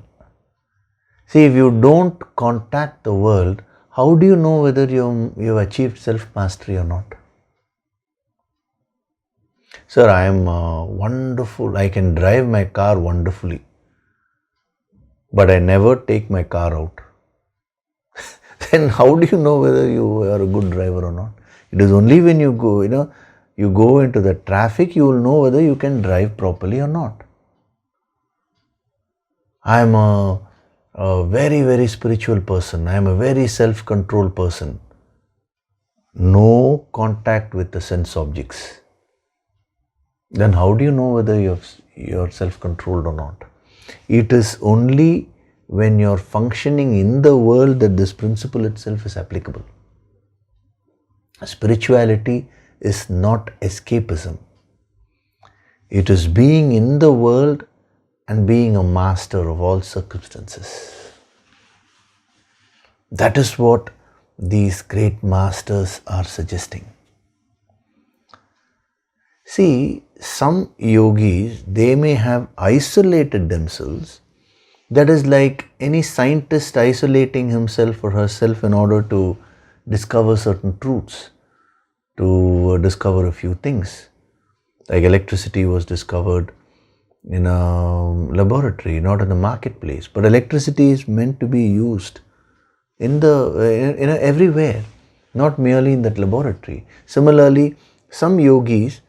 See, if you don't contact the world, how do you know whether you've achieved self-mastery or not? Sir, I am wonderful. I can drive my car wonderfully. But I never take my car out. Then how do you know whether you are a good driver or not? It is only when you go, you go into the traffic, you will know whether you can drive properly or not. I am a very, very spiritual person. I am a very self-controlled person. No contact with the sense objects. Then how do you know whether you're self-controlled or not? It is only when you're functioning in the world that this principle itself is applicable. Spirituality is not escapism. It is being in the world and being a master of all circumstances. That is what these great masters are suggesting. See, some yogis, they may have isolated themselves. That is like any scientist isolating himself or herself in order to discover certain truths, to discover a few things. Like electricity was discovered in a laboratory, not in the marketplace. But electricity is meant to be used everywhere, not merely in that laboratory. Similarly, some yogis,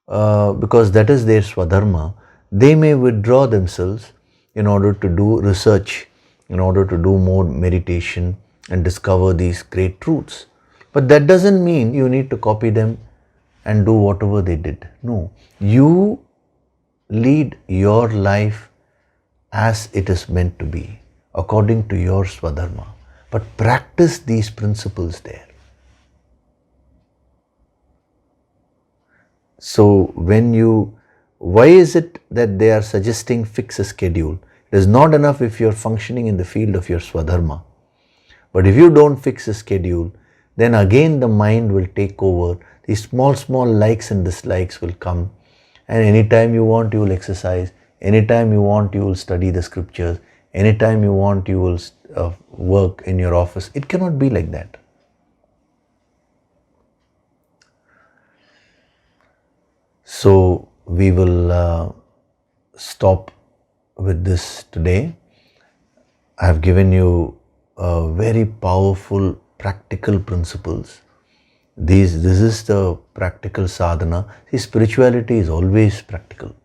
because that is their swadharma, they may withdraw themselves in order to do research, in order to do more meditation and discover these great truths. But that doesn't mean you need to copy them and do whatever they did. No, you lead your life as it is meant to be, according to your swadharma. But practice these principles there. So why is it that they are suggesting fix a schedule? It is not enough if you are functioning in the field of your swadharma. But if you don't fix a schedule, then again the mind will take over. These small likes and dislikes will come. And anytime you want, you will exercise. Anytime you want, you will study the scriptures. Anytime you want, you will work in your office. It cannot be like that. So we will stop with this today. I have given you very powerful practical principles. This is the practical sadhana. See, spirituality is always practical.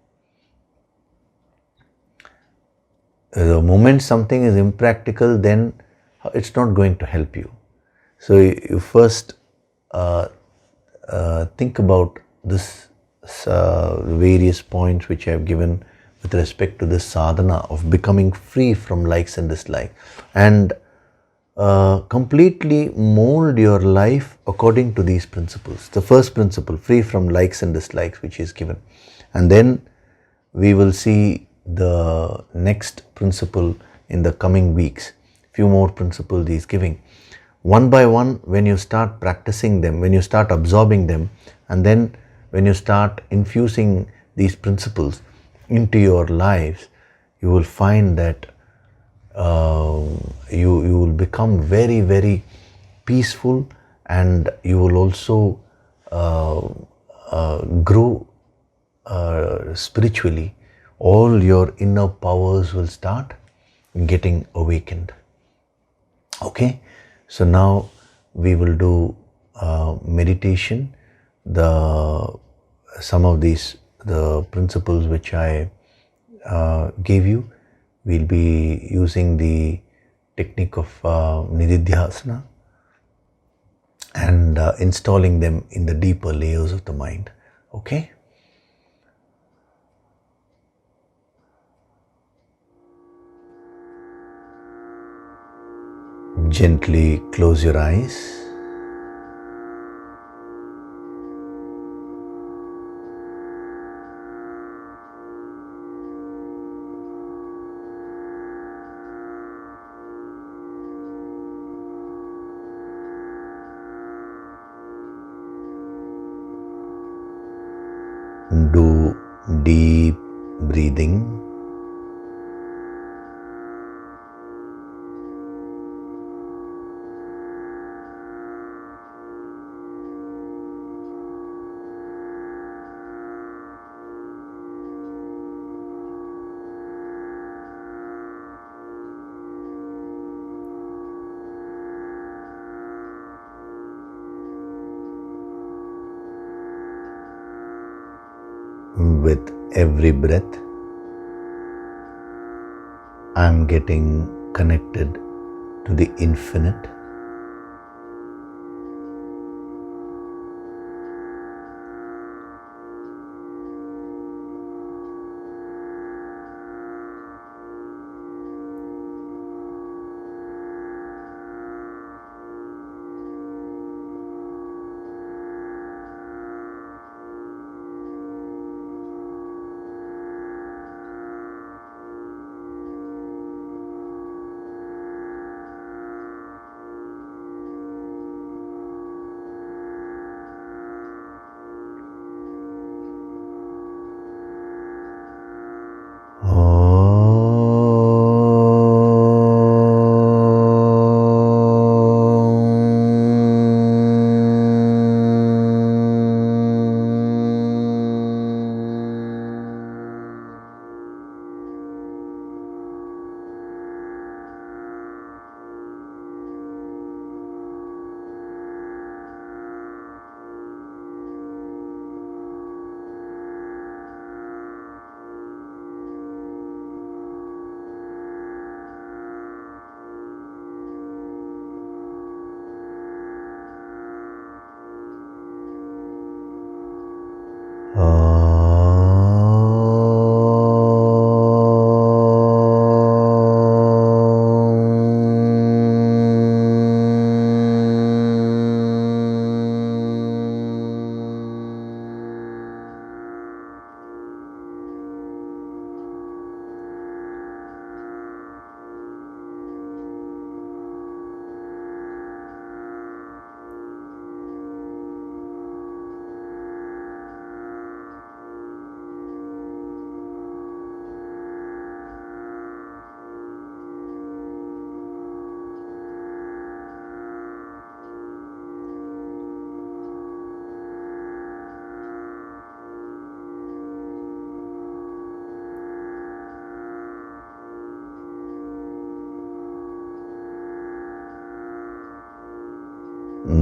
The moment something is impractical, then it's not going to help you. So you first think about this various points which I have given with respect to this sadhana of becoming free from likes and dislikes, and completely mold your life according to these principles. The first principle, free from likes and dislikes, which is given. And then we will see the next principle in the coming weeks. Few more principles he is giving. One by one, when you start practicing them, when you start absorbing them, and then when you start infusing these principles into your lives, you will find that you will become very, very peaceful, and you will also grow spiritually. All your inner powers will start getting awakened. Okay, so now we will do meditation. Some of the principles which I gave you, we'll be using the technique of nididhyasana and installing them in the deeper layers of the mind. Okay. Gently close your eyes. Do deep breathing. With every breath, I am getting connected to the infinite.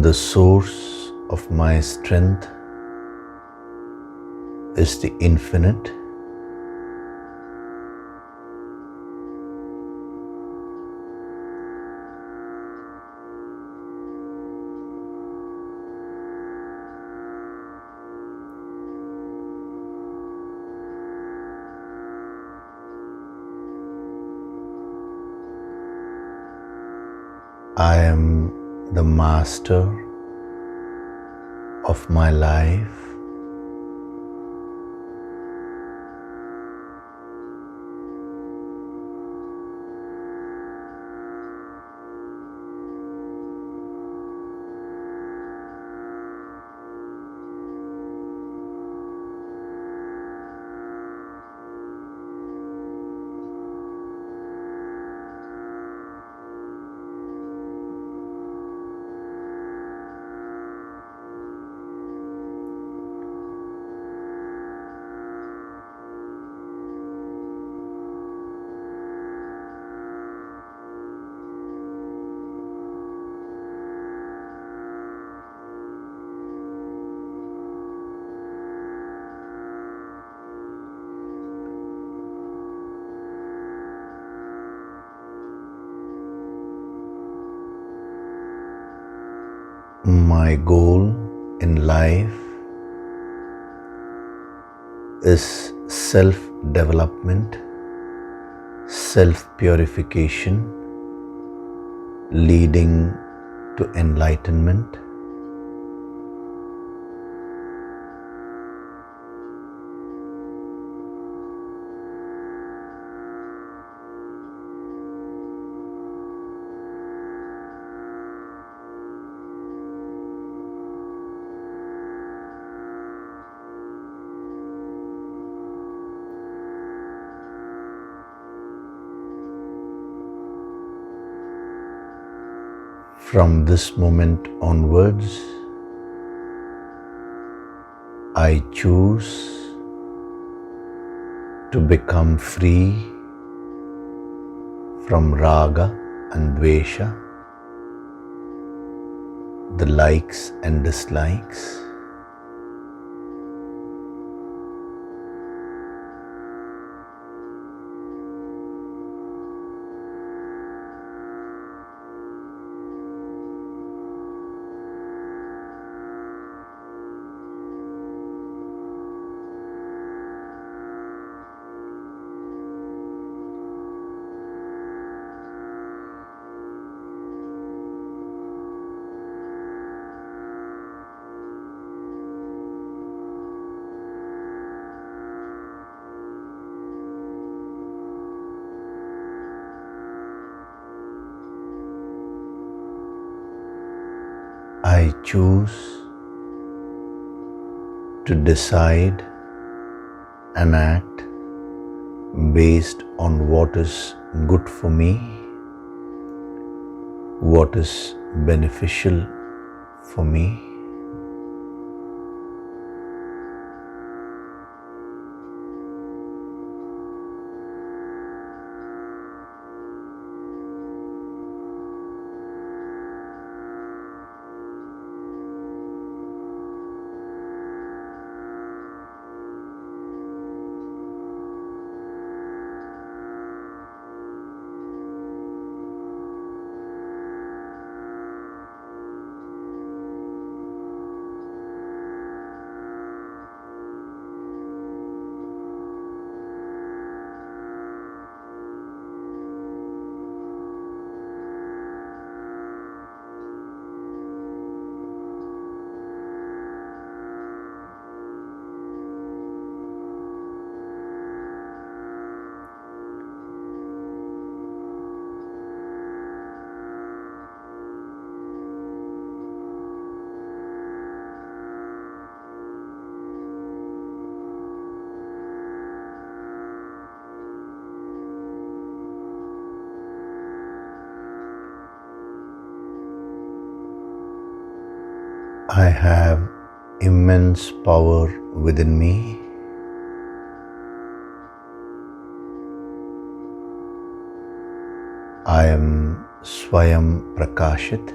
The source of my strength is the infinite. I am the master of my life. My goal in life is self-development, self-purification, leading to enlightenment. From this moment onwards, I choose to become free from raga and dvesha, the likes and dislikes. I choose to decide and act based on what is good for me, what is beneficial for me. I have immense power within me. I am Swayam Prakashit,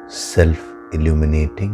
self-illuminating.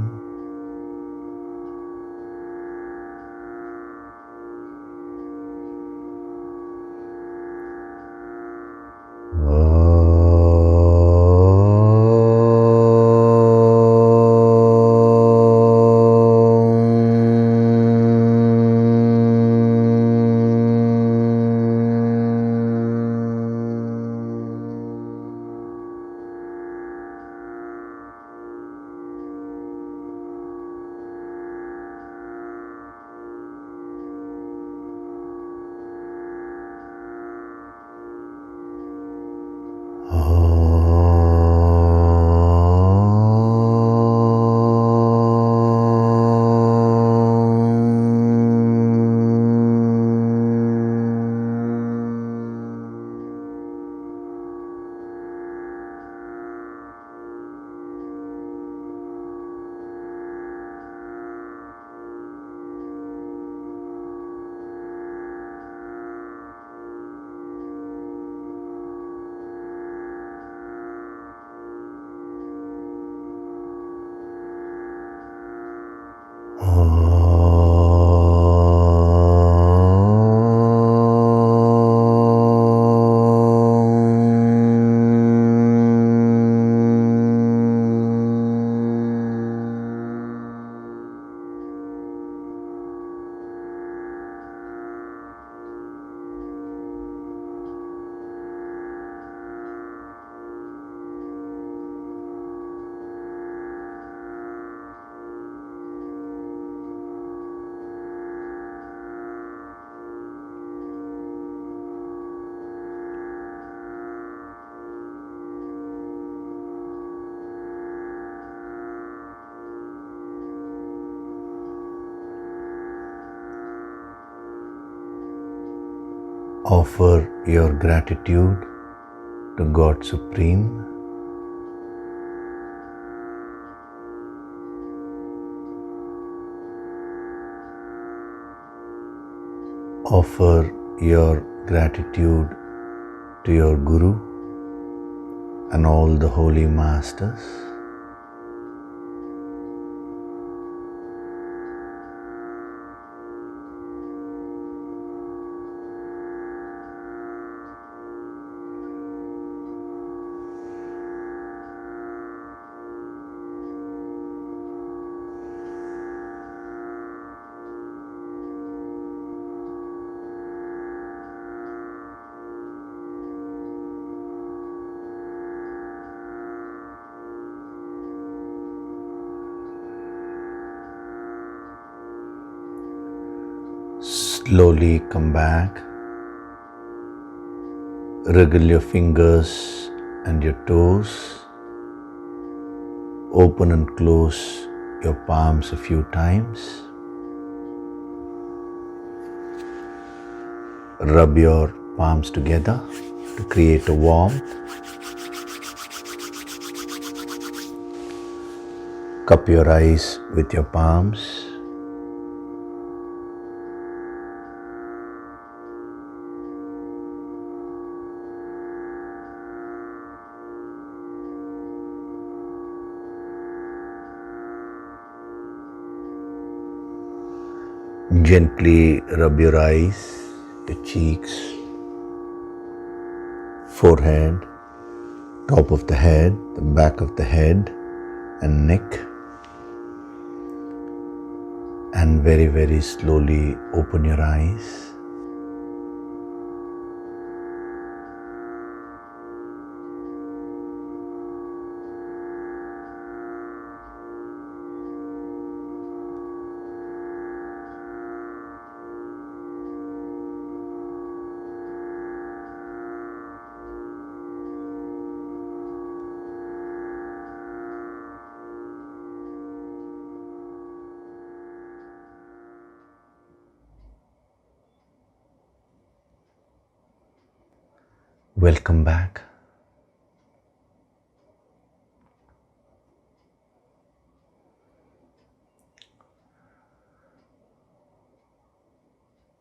Offer your gratitude to God Supreme. Offer your gratitude to your Guru and all the holy masters. Slowly come back, wriggle your fingers and your toes, open and close your palms a few times. Rub your palms together to create a warmth. Cup your eyes with your palms. Gently rub your eyes, your cheeks, forehead, top of the head, the back of the head and neck, and very, very slowly open your eyes. Welcome back.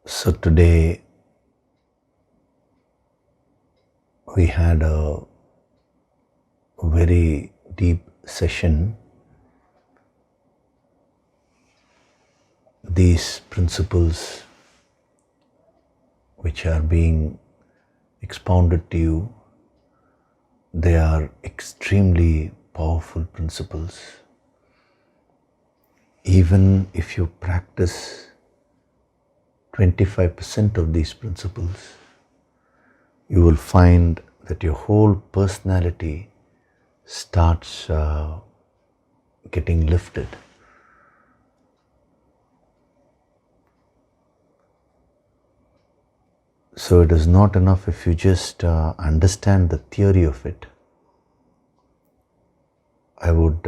So today we had a very deep session. These principles which are being expounded to you, they are extremely powerful principles. Even if you practice 25% of these principles, you will find that your whole personality starts getting lifted. So it is not enough if you just understand the theory of it. I would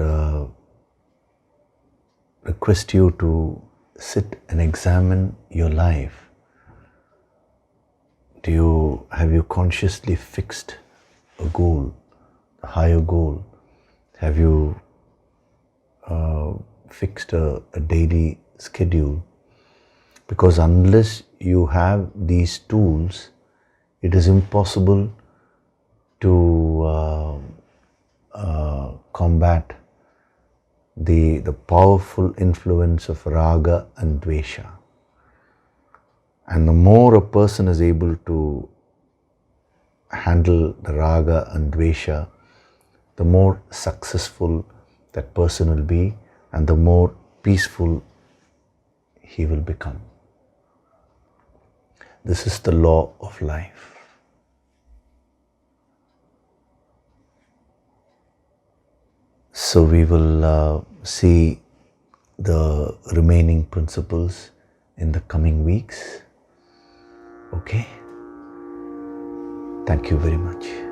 request you to sit and examine your life. Have you consciously fixed a goal, a higher goal? Have you fixed a daily schedule? Because unless you have these tools, it is impossible to combat the powerful influence of raga and dvesha. And the more a person is able to handle the raga and dvesha, the more successful that person will be and the more peaceful he will become. This is the law of life. So we will see the remaining principles in the coming weeks. Okay? Thank you very much.